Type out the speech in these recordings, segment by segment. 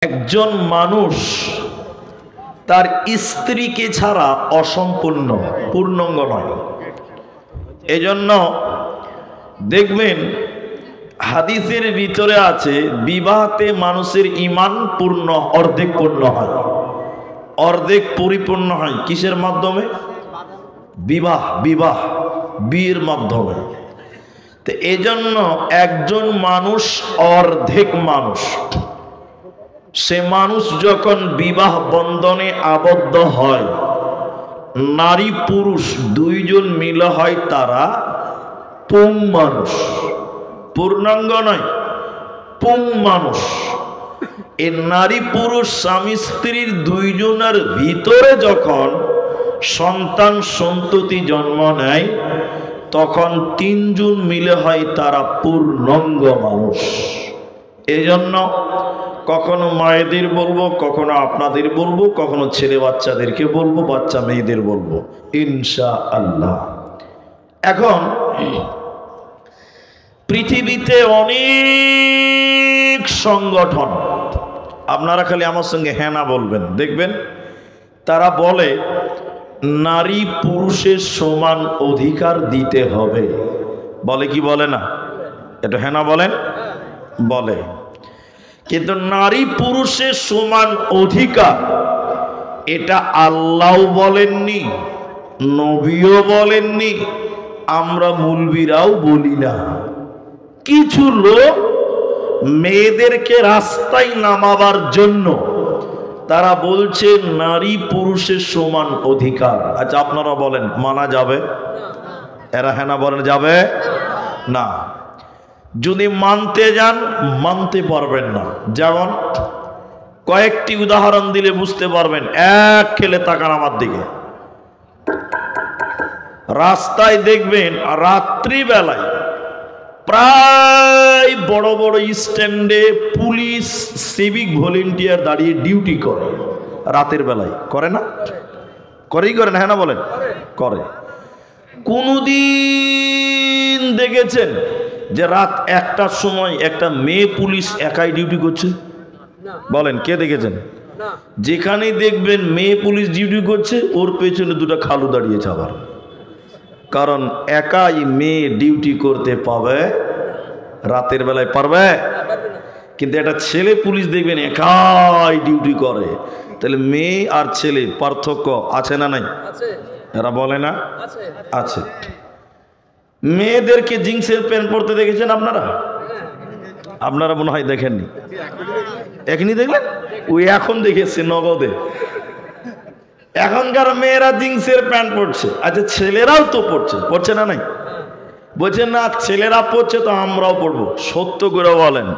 একজন মানুষ তার স্ত্রীকে ছাড়া অসম্পূর্ণ, পূর্ণাঙ্গ নয়। এজন্য দেখবেন হাদিসের ভিতরে আছে বিবাহতে মানুষের ঈমান পূর্ণ, অর্ধেক পূর্ণ হয়, অর্ধেক পরিপূর্ণ হয়। কিসের মাধ্যমে? বিবাহ, বিয়ের মাধ্যমে। তো এজন্য একজন মানুষ অর্ধেক মানুষ, সে মানুষ যখন বিবাহ বন্ধনে আবদ্ধ হয়, নারী পুরুষ দুইজন মিলে হয় তারা পুং মানুষ, পূর্ণাঙ্গ নয়, পুং মানুষ। এই নারী পুরুষ স্বামী স্ত্রীর দুইজনের ভিতরে যখন সন্তান সন্ততি জন্ম নেয়, তখন তিনজন মিলে হয় তারা পূর্ণাঙ্গ মানুষ। এজন্য কখনো মায়েদের বলবো, কখনো আপনাদের বলবো, কখনো ছেলে বাচ্চাদেরকে বলবো, বাচ্চা মেয়েদের বলবো ইনশাআল্লাহ। এখন পৃথিবীতে অনেক সংগঠন, আপনারা খালি আমার সঙ্গে হ্যাঁ না বলবেন, দেখবেন তারা বলে নারী পুরুষের সমান অধিকার দিতে হবে। বলে কি বলে না? এটা হ্যাঁ না বলেন? বলে। কিন্তু নারী পুরুষের সমান অধিকার এটা আল্লাহও বলেননি, নবীও বলেননি, আমরা মুলবিরাও বলি না। কিছু লোক মেয়েদেরকে রাস্তায় নামাবার জন্য তারা বলছে নারী পুরুষের সমান অধিকার। আচ্ছা আপনারা বলেন মানা যাবে? এরা হ্যাঁ না বলেন যাবে না। যদি মানতে যান মানতে পারবেন না। যেমন কয়েকটি উদাহরণ দিলে বুঝতে পারবেন। এক খেলে তাকান আমার দিকে, রাস্তায় দেখবেন রাত্রিবেলায় প্রায় বড় বড় স্ট্যান্ডে পুলিশ সিভিক ভলেন্টিয়ার দাঁড়িয়ে ডিউটি করে। রাতের বেলায় করে না? করেই করে না? হ্যাঁ না বলেন? করে। কোনদিন দেখেছেন যে রাত 1টার সময় একটা মেয়ে পুলিশ একাই ডিউটি করছে? বলেন কে দেখেছেন? যেখানেই দেখবেন মেয়ে পুলিশ ডিউটি করছে, ওর পেছনে দুটো খালু দাঁড়িয়েছে আবার। কারণ একাই মেয়ে ডিউটি করতে পাবে, রাতের বেলায় পারবে? কিন্তু একটা ছেলে পুলিশ দেখবেন একাই ডিউটি করে। তাহলে মেয়ে আর ছেলে পার্থক্য আছে না নাই? এরা বলে না আছে। মেয়েদেরকে জিন্সের প্যান্ট পরতে দেখেছেন আপনারা? আপনারা মনে হয় দেখেননি। এখনই দেখলেন? ওই এখন দেখেছে নগদে। এখনকার মেয়েরা জিন্সের প্যান্ট পরছে। আচ্ছা ছেলেরাও তো পরছে, পরছে না নাই? বলছেন না ছেলেরা পরছে তো আমরাও পরবো। সত্য করে বলেন,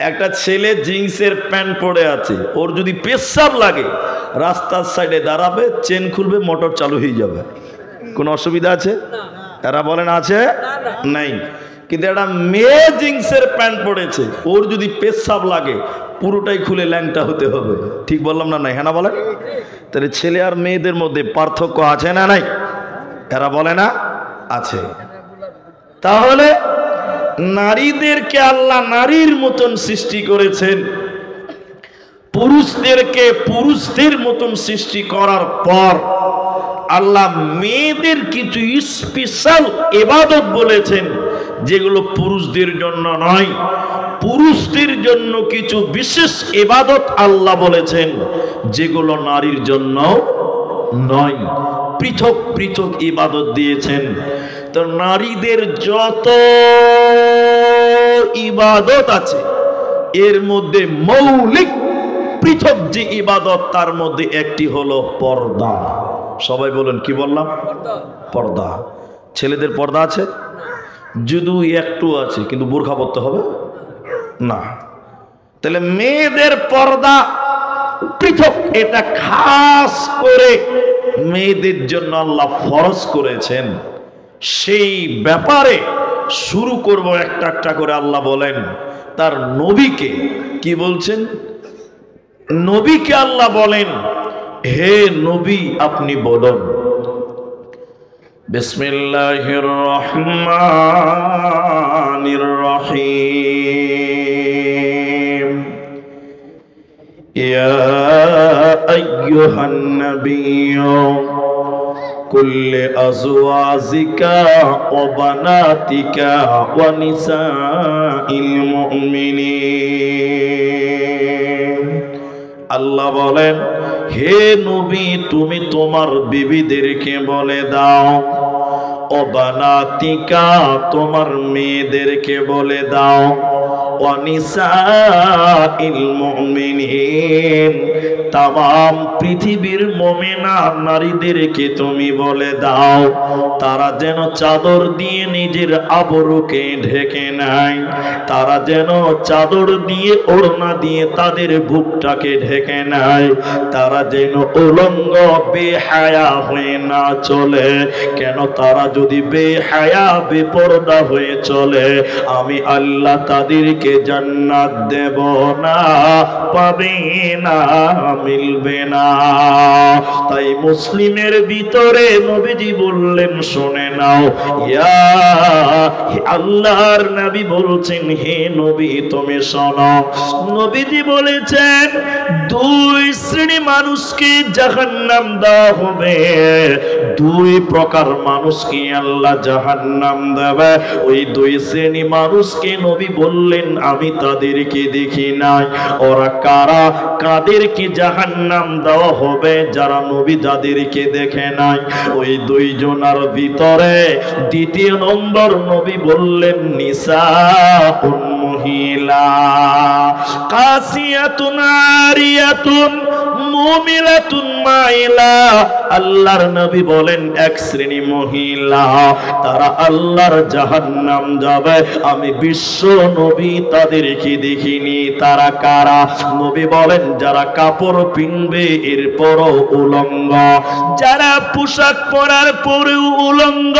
একটা ছেলে জিন্সের প্যান্ট পরে আছে, ওর যদি পেশাব লাগে রাস্তার সাইডে দাঁড়াবে, চেন খুলবে, মোটর চালু হয়ে যাবে। কোনো অসুবিধা আছে? এরা বলেন আছে? নাই। কিন্তু একটা মেয়ে জিন্সের প্যান্ট পরেছে, ওর যদি পেশাব লাগে পুরোটাই খুলে ল্যাংটা হতে হবে। ঠিক বললাম না? নাই? হ্যাঁ না বলেন? তাহলে ছেলে আর মেয়েদের মধ্যে পার্থক্য আছে না নাই? এরা বলে না আছে। তাহলে নারীদেরকে আল্লাহ নারীর মতন সৃষ্টি করেছেন, পুরুষদেরকে পুরুষদের মতন সৃষ্টি করার পর আল্লাহ মেয়েদের কিছু স্পেশাল ইবাদত বলেছেন, যেগুলো পুরুষদের জন্য নয়। পুরুষদের জন্য কিছু বিশেষ ইবাদত আল্লাহ বলেছেন, যেগুলো নারীর জন্য নয়। পৃথক পৃথক ইবাদত দিয়েছেন। তো নারীদের যত ইবাদত আছে এর মধ্যে মৌলিক পৃথক যে ইবাদত, তার মধ্যে একটি হলো পর্দা। সবাই বলেন কি বললাম? পর্দা। ছেলেদের পর্দা আছে? যদিও একটু আছে, কিন্তু বোরখা পরতে হবে না। তাহলে মেয়েদের পর্দা পৃথক, এটা খাস করে মেয়েদের জন্য আল্লাহ ফরজ করেছেন। সেই ব্যাপারে শুরু করব একটা একটা করে। আল্লাহ বলেন তার নবীকে কি বলছেন? নবীকে আল্লাহ বলেন, হে নবী আপনি বলুন বিসমিল্লাহির রহমানির রহিম ইয়া আইয়ুহান নাবিয়্যু কুল্লি আজওয়াজিকা ওয়া বানাতিকা ওয়া নিসাইল মুমিনিন। আল্লাহ বলেন, হে নবী, তুমি তোমার বিবিদেরকে বলে দাও, ও বানাতিকা, তোমার মেয়েদেরকে বলে দাও, ও নিসাইল মুমিনিন, তাম পৃথিবীর মুমিনা নারীদেরকে তুমি বলে দাও, তারা যেন চাদর দিয়ে নিজের আবরুকে ঢেকে নেয়, তারা যেন চাদর দিয়ে ওড়না দিয়ে তাদের বুকটাকে ঢেকে নেয়, তারা যেন উলঙ্গ বেহায়া হয়ে না চলে। কেন? তারা যদি বেহায়া বেপরদা হয়ে চলে, আমি আল্লাহ তাদেরকে জান্নাত দেব না, পাবে না, মিলবে না। তাই মুসলিমের ভিতরে নবীজি বললেন, শুনে নাও, ইয়া আল্লাহর নবী বলছেন, হে নবী তুমি শোনো, নবীজি বলেছেন দুই শ্রেণী মানুষকে জাহান্নাম দেওয়া হবে, দুই প্রকার মানুষকে আল্লাহ জাহান্নাম দেবে। ওই দুই শ্রেণী মানুষকে নবী বললেন, আমি তাদেরকে দেখি নাই। ওরা কারা? কাদেরকে জাহান্নাম দেওয়া হবে? যারা নবী যাদেরকে দেখে নাই। ওই দুইজনার ভিতরে দ্বিতীয় নম্বর নবী বললেন, নিসাউন, মহিলা, কাসিয়াতুন আরিয়াতুন মুমিলাতুন মাইলা। আল্লাহর নবী বলেন, এক শ্রেণী মহিলা, তারা আল্লাহর জাহান্নাম যাবে, আমি বিশ্ব নবী তাদেরকে দেখিনি। তারা কারা? নবী বলেন, যারা কাপড় পিনবে এরপরও উলঙ্গ, যারা পোশাক পরার পরেও উলঙ্গ,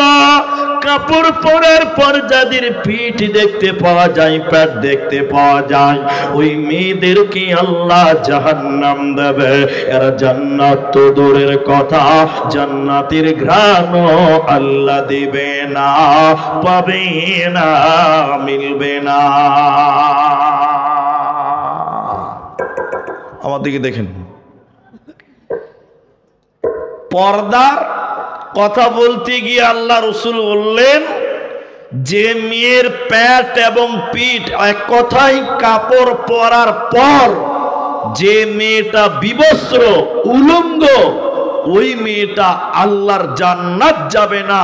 কাপড় পরার পর যাদের পিঠ দেখতে পাওয়া যায়, পেট দেখতে পাওয়া যায়, ওই মেয়েদেরকে আল্লাহ জাহান্নাম দেবে। এরা জান্নাত তো দূরের কথা, জান্নাতের ঘ্রাণও আল্লাহ দিবে না, পাবে না, মিলবে না। আমার দিকে দেখেন, পর্দার কথা বলতে গিয়ে আল্লাহ রসুল বললেন, যে মেয়ের পেট এবং পিঠ, এক কথায় কাপড় পরার পর যে মেয়েটা বিবস্ত্র উলঙ্গ, ওই মেয়েটা আল্লাহর জান্নাত যাবে না,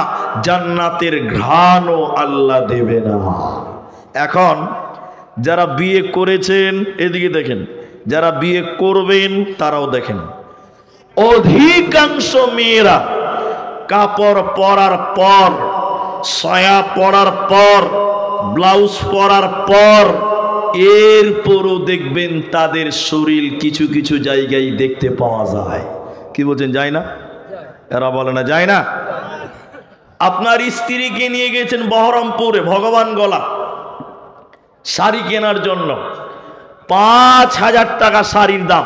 জান্নাতের ঘ্রাণও আল্লাহ দেবে না। এখন যারা বিয়ে করেছেন এদিকে দেখেন, যারা বিয়ে করবেন তারাও দেখেন, অধিকাংশ মেয়েরা কাপড় পরার পর, সায়া পরার পর, ব্লাউজ পরার পর, এরপরও দেখবেন তাদের শরীর কিছু কিছু জায়গায় দেখতে পাওয়া যায়। কি বলছেন, যায় না? এরা বলে না যায় না। আপনার স্ত্রীকে নিয়ে গেছেন বহরমপুরে ভগবান গলা শাড়ি কেনার জন্য, 5,000 টাকা শাড়ির দাম।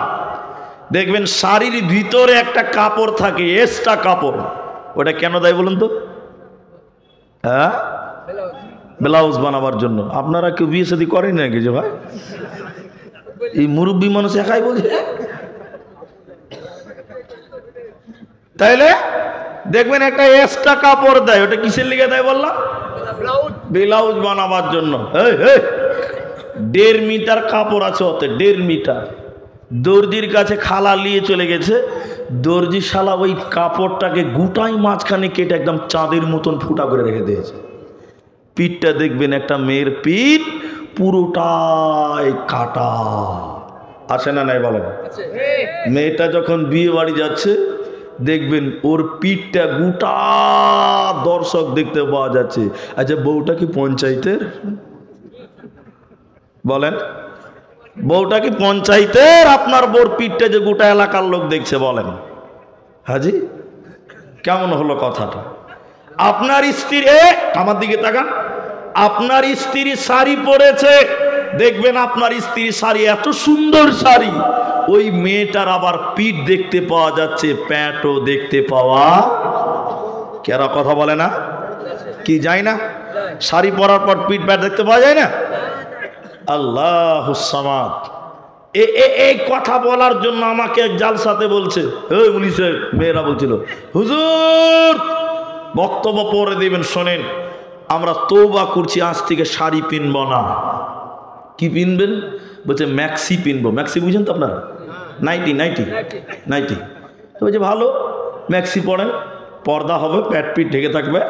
দেখবেন শাড়ির ভিতরে একটা কাপড় থাকে, এক্সট্রা কাপড়। ওটা কেন দেয় বলুন তো? হ্যাঁ, ব্লাউজ বানাবার জন্য। আপনারা কেউ বিয়ে শাদী করেন নাকি যে ভাই? এই মুরব্বী মানুষ একাই বলছে। তাইলে দেখবেন একটা এক্সট্রা কাপড় দেয়, ওটা কিসের লিগে দেয় বললাম? ব্লাউজ বানাবার জন্য। 1.5 মিটার কাপড় আছে ওতে, 1.5 মিটার। দর্জির কাছে খালা নিয়ে চলে গেছে, দর্জি শালা ওই কাপড়টাকে গোটাই মাঝখানে কেটে একদম চাঁদের মতন ফুটা করে রেখে দিয়েছে। পিঠটা দেখবেন, একটা মেয়ের পিঠ পুরোটাই কাটা। আছে না নাই বলেন? মেয়েটা যখন বিয়ে বাড়ি যাচ্ছে দেখবেন ওর পিঠটা গোটা দর্শক দেখতে পাওয়া যাচ্ছে। আচ্ছা, বউটা কি পঞ্চায়েতের? বলেন, বউটা কি পঞ্চায়েতের? আপনার বউর পিঠটা যে গোটা এলাকার লোক দেখছে, বলেন হাজি, কেমন হলো কথাটা? আপনার স্ত্রী, আমার দিকে তাকান, আপনার স্ত্রী শাড়ি পরেছে, দেখবেন আপনার স্ত্রী শাড়ি এত সুন্দর শাড়ি, ওই মেয়েটার আবার পিঠ দেখতে পাওয়া যাচ্ছে, প্যান্টও দেখতে পাওয়া। কেরা কথা বলে না? কি যায় না? শাড়ি পরার পর পিঠ প্যান্ট দেখতে পাওয়া যায় না? আল্লাহুস সামাদ। এই কথা বলার জন্য আমাকে এক জালসাতে বলছে, ওই পুলিশের মেয়েরা বলছিল, হুজুর বক্তব্য পরে দিবেন, শোনেন আমরা তওবা করছি, আজ থেকে শাড়ি পিনব না। কি পিনবেন? বলছে ম্যাক্সি পিনবো। ম্যাক্সি বুঝেন তো আপনারা? Nightie nightie nightie. তো বলছে ভালো, ম্যাক্সি পরেন, পর্দা হবে, প্যাট পিট ঢেকে থাকবে।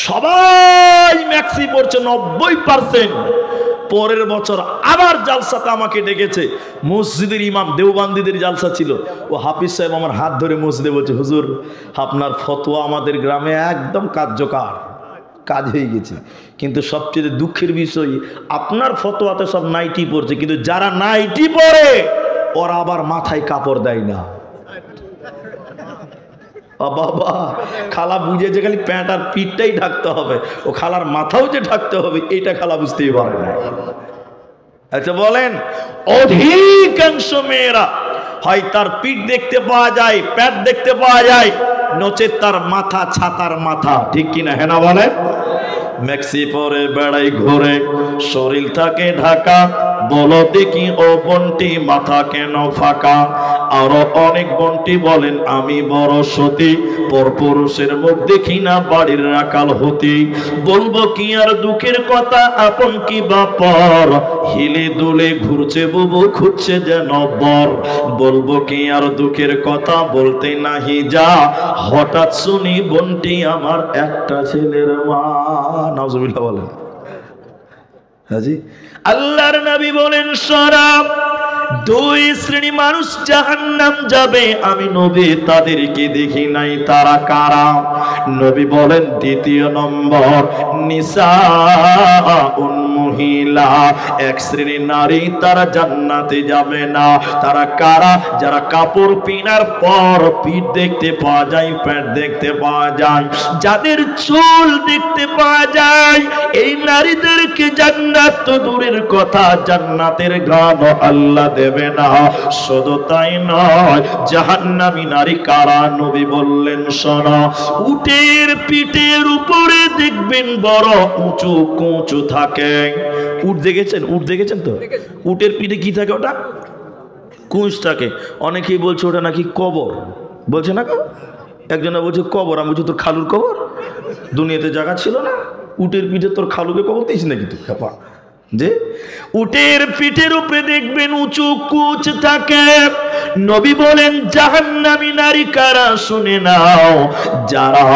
সবাই ম্যাক্সি পরছে 90%। পরের বছর আবার জালসাতে আমাকে ডেকেছে, মসজিদের ইমাম, দেওবান্দিদের জালসা ছিল। ও হাফিজ সাহেব আমার হাত ধরে মসজিদে বলছে, হুজুর আপনার ফতোয়া আমাদের গ্রামে একদম কার্যকর, কাজ হয়ে গেছে। কিন্তু সবচেয়ে দুঃখের বিষয়, আপনার ফতোয়াতে সব নাইটি পরছে, কিন্তু যারা নাইটি পরে ওরা আবার মাথায় কাপড় দেয় না। বাবা, খালা বুঝেছে খালি প্যান্ট আর পিঠটাই ঢাকতে হবে, ও খালার মাথাও যে ঢাকতে হবে এটা খালা বুঝতেই পারে না। আচ্ছা বলেন, অধিকাংশ মেয়েরা হয় তার পিঠ দেখতে পাওয়া যায়, প্যান্ট দেখতে পাওয়া যায়, নচেত তার মাথা ছাতার মাথা, ঠিক কিনা? হ্যাঁ না বলেন? ম্যাক্সি পরে বেড়াই ঘুরে, শরীর থাকে ঢাকা, বলো দেখি ও বন্টি মাথা কেন ফাঁকা? আরো অনেক বন্টি বলেন আমি বড় সতী, পরপুরুষের মুখ দেখি না বাড়ির রাখাল হতি। বলবো কি আর দুঃখের কথা, আপন কি বাপর, হিলে দুলে ঘুরছে বুবু খুঁজছে যেন বর। বলবো কি আর দুঃখের কথা, বলতে নাহি যা, হঠাৎ শুনি বন্টি আমার একটা ছেলের মা। নাউজুবিল্লাহ বলেন। হাজি আল্লাহর নবী বলেন, শরাব দুই শ্রেণী মানুষ জাহান্নাম যাবে, আমি নবী তাদেরকে দেখি নাই, তারা কারা? নবী বলেন, দ্বিতীয় নম্বর নিসাউন, মহিলা, এক শ্রেণীর নারী, তারা জান্নাতে যাবে না। তারা কারা? যারা কাপড় পিনার পর পিঠ দেখতে পাওয়া যায়, প্যান্ট দেখতে পাওয়া যায়, যাদের চুল দেখতে পাওয়া যায়, এই নারীদেরকে জান্নাত তো দূরের কথা, জান্নাতের ঘ্রাণ আল্লাহ দেবে না। শুধু তাই নয়, জাহান্নামী নারী কারা? নবী বললেন, শোনো, উটের পিঠের উপরে দেখবেন বড় উঁচু কুঁচু থাকে। উট দেখেছেন? উট দেখেছেন তো? উটের পিঠে কি থাকে? ওটা কুঁচ থাকে। অনেকেই বলছে ওটা নাকি কবর, বলছে না? একজনে বলছে কবর, আমি বলছি তোর খালুর কবর, দুনিয়াতে জায়গা ছিল না, উটের পিঠে তোর খালুকে কবর দিয়েছি নাকি তুই? খেপা। যে উটের পিঠের উপরে দেখবেন উঁচু কুচ থাকে। নবী বলেন, জাহান্নামী নারী কারা? শুনে নাও, যারা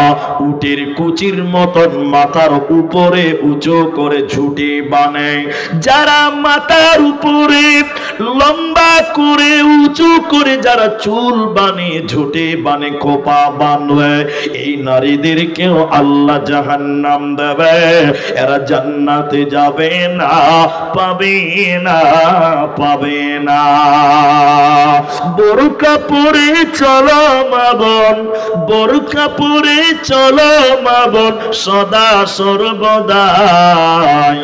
উটের কুচির মতন মাথার উপরে উঁচু করে ঝুঁটি বানায়, যারা মাথার উপরে লম্বা করে উঁচু করে যারা চুল বানিয়ে ঝুঁটি বানে খোপা বানবে, এই নারীদেরকেও আল্লাহ জাহান্নাম দেবে, এরা জান্নাতে যাবে না, পাবে না, পাবে না। বোরকা পরে চলো মা বোন, বোরকা পরে চলো মা বোন, সদা সর্বদাই,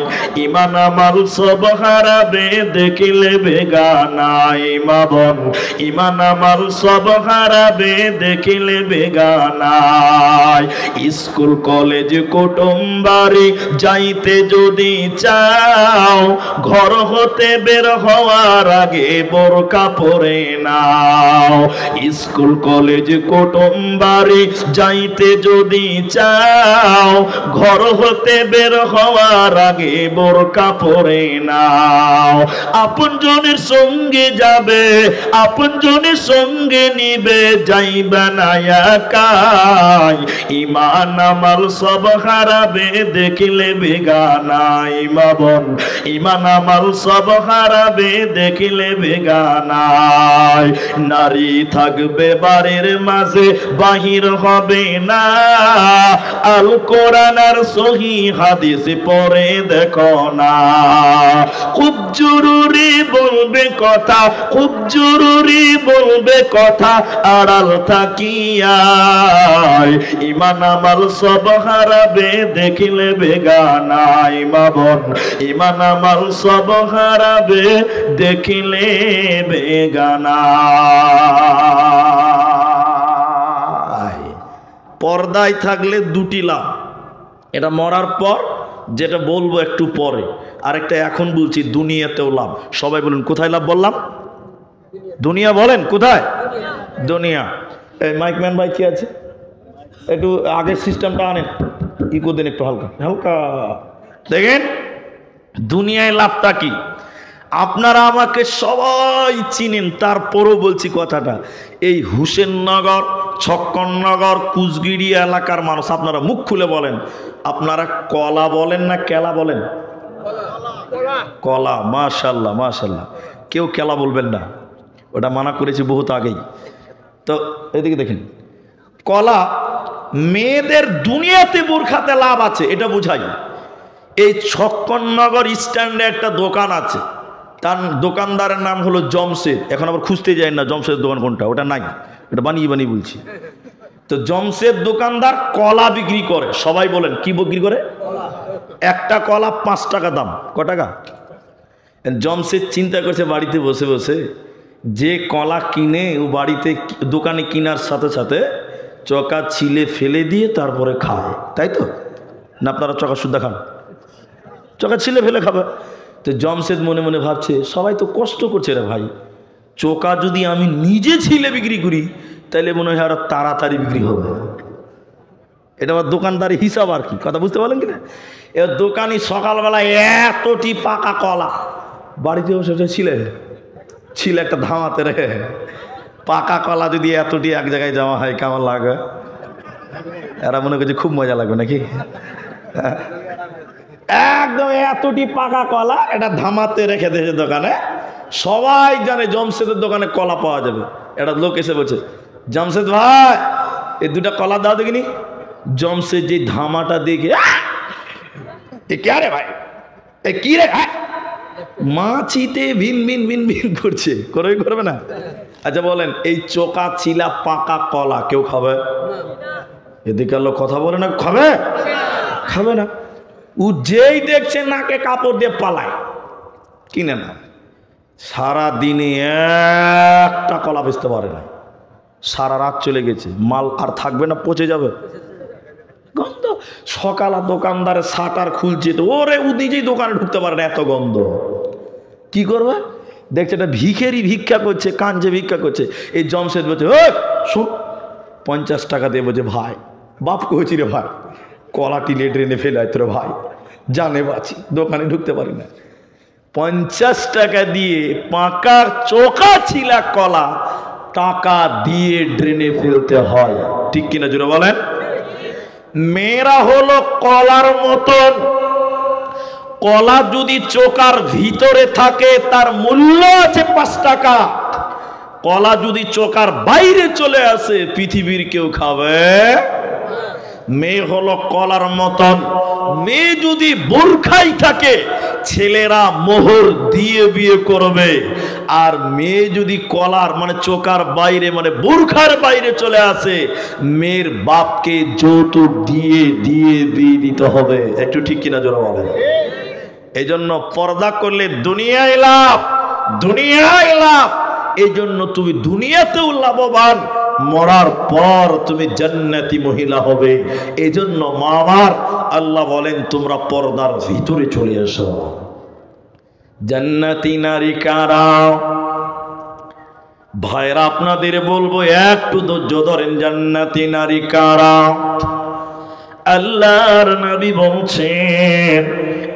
ইমান আমাল সব হারাবে দেখিলে বেগানাই। মা বোন, ইমান আমাল সব হারাবে দেখিলে বেগানাই। স্কুল কলেজ কুটুম বাড়ি যাইতে যদি চাও, ঘর হতে বের হওয়ার আগে বোরকা পরে নাও। স্কুল কলেজ কুটুম বাড়ি যাইতে যদি চাও, ঘর হতে বের হওয়ার আগে বোরকা পরে নাও। আপন জনের সঙ্গে যাবে, আপন জনের সঙ্গে নিবে, যাইবে না একাই, ইমান আমাল সব হারাবে দেখিলে বেগানাই। মা বোন, ইমান আমাল সব হারাবে দেখিলে বেগানাই। নারী থাকবে বাড়ির মাঝে, বাহির হবে না, আল কোরআন আর সহি হাদিস পড়ে দেখো না। খুব জরুরি বলবে কথা, খুব জরুরি বলবে কথা, আড়াল থাকিয়া, ইমান আমাল সব হারাবে দেখিলে বেগানাই। মা বোন, ইমান আমাল সব হারাবে দেখিলে বেগানাই। পর্দায় থাকলে দুটি লাভ, এটা মরার পর যেটা বলবো একটু পরে, আরেকটা এখন বলছি, দুনিয়াতেও লাভ। সবাই বলুন কোথায় লাভ বললাম? দুনিয়া। বলেন কোথায়? দুনিয়া। এই মাইকম্যান ভাই কি আছে, একটু আগের সিস্টেমটা আনেন, ইকো দেন একটু হালকা হালকা। দেখেন দুনিয়ায় লাভটা কি। আপনারা আমাকে সবাই চিনেন, তারপরও বলছি কথাটা, এই হুসেননগর, ছক্কননগর, কুচগিরি এলাকার মানুষ, আপনারা মুখ খুলে বলেন, আপনারা কলা বলেন না কেলা বলেন? কলা। মাশাল্লাহ মাশাল্লাহ। কেউ কেলা বলবেন না, ওটা মানা করেছি বহুত আগেই। তো এদিকে দেখেন, কলা মেয়েদের দুনিয়াতে বোরখাতে লাভ আছে, এটা বুঝাই। এই ছক্কননগর স্ট্যান্ডে একটা দোকান আছে, তার দোকানদারের নাম হলো জমশেদ। এখন আবার খুঁজতে যাই না জমশেদের দোকান কোনটা, ওটা নাই, ওটা বানিয়ে বানিয়ে বলছি। তো জমশেদ দোকানদার কলা বিক্রি করে। সবাই বলেন কি বিক্রি করে? একটা কলা 5 টাকা দাম। ক টাকা? জমশেদ চিন্তা করছে বাড়িতে বসে বসে, যে কলা কিনে ও বাড়িতে দোকানে কেনার সাথে সাথে চকা ছিলে ফেলে দিয়ে তারপরে খায়, তাই তো না? আপনারা চকা সুদ্ধা খান? চকা ছিলে ফেলে খাবে। তো জমশেদ মনে মনে ভাবছে, সবাই তো কষ্ট করছে রে ভাই, চোকা যদি আমি নিজে ছিলে বিক্রি করি তাহলে মনে হয় আরো তাড়াতাড়ি বিক্রি হবে। এটা আমার দোকানদারি হিসাব আর কি, কথা বুঝতে পারলেন কিনা? এবার দোকানি সকালবেলা এতটি পাকা কলা বাড়িতে বসে ছিল একটা ধামাতে রে। পাকা কলা যদি এতটি এক জায়গায় জমা হয় কেমন লাগে? এরা মনে করছে খুব মজা লাগবে নাকি? একদম এতটি পাকা কলা এটা ধামাতে রেখে দিয়েছে দোকানে। সবাই জানে জমশেদের দোকানে কলা পাওয়া যাবে। একটা লোক এসে বলছে, জমশেদ ভাই এই 2টা কলা দাও দেখিনি। জমশেদ যে ধামাটা দেখে, এ কে রে ভাই, এ কি রে ভাই, মাছিতে ভিন ভিন ভিন ভিন করছে, করবে না? আচ্ছা বলেন, এই চোকা ছিলা পাকা কলা কেউ খাবে? এদিকে লোক কথা বলে না, খাবে? খাবে না। ও যেই দেখছে নাকে কাপড় দিয়ে পালায়, কিনে না। সারা দিনে একটা কলা বেচতে পারে না, সারা রাত চলে গেছে, মাল আর থাকবে না, পচে যাবে, গন্ধ। সকালে দোকানদারের শাটার খুলছে, তো ওরে ও নিজেই দোকানে ঢুকতে পারে না, এত গন্ধ। কি করবে? দেখছে এটা ভিখেরি ভিক্ষা করছে, কাঞ্জে ভিক্ষা করছে। এই জমশেদ বলছে, ও শোন, 50 টাকা দিয়ে বলছে, ভাই বাপ কইছি রে ভাই, কলাটি লেট্রেনে ফেলে তোর ভাই, জানে বাঁচি, দোকানে ঢুকতে পারি না। 50 টাকা দিয়ে পাকা চোকা ছিলা কলা টাকা দিয়ে ড্রেনে ফেলতে হয়, ঠিক কিনা জোরে বলেন? মেয়েরা হলো কলার মতন, কলা যদি চোকার ভিতরে থাকে তার মূল্য আছে 5 টাকা, কলা যদি চোকার বাইরে চলে আসে পৃথিবীর কেউ খাবে। মেয়ে হলো কলার মতন, মেয়ে যদি বোরখাই থাকে ছেলেরা মোহর দিয়ে বিয়ে করবে, আর মেয়ে যদি কলার মানে চোকার বাইরে মানে বোরখার বাইরে চলে আসে মেয়ের বাপকে যৌতুক দিয়ে দিয়ে বিয়ে দিতে হবে, একটু ঠিক কিনা জোরে বলেন? এই জন্য পর্দা করলে দুনিয়ায় লাভ, দুনিয়ায় লাভ। এই জন্য তুমি দুনিয়াতেও লাভবান, মরার পর তুমি জান্নাতি মহিলা হবে। এই জন্য মা আমার, আল্লাহ বলেন তোমরা পর্দার ভিতরে চলে এসো। জান্নাতি নারী কারা? ভাইরা আপনাদের বলবো একটু ধৈর্য ধরেন। জান্নাতি নারী কারা? আল্লাহর নবী বলছেন,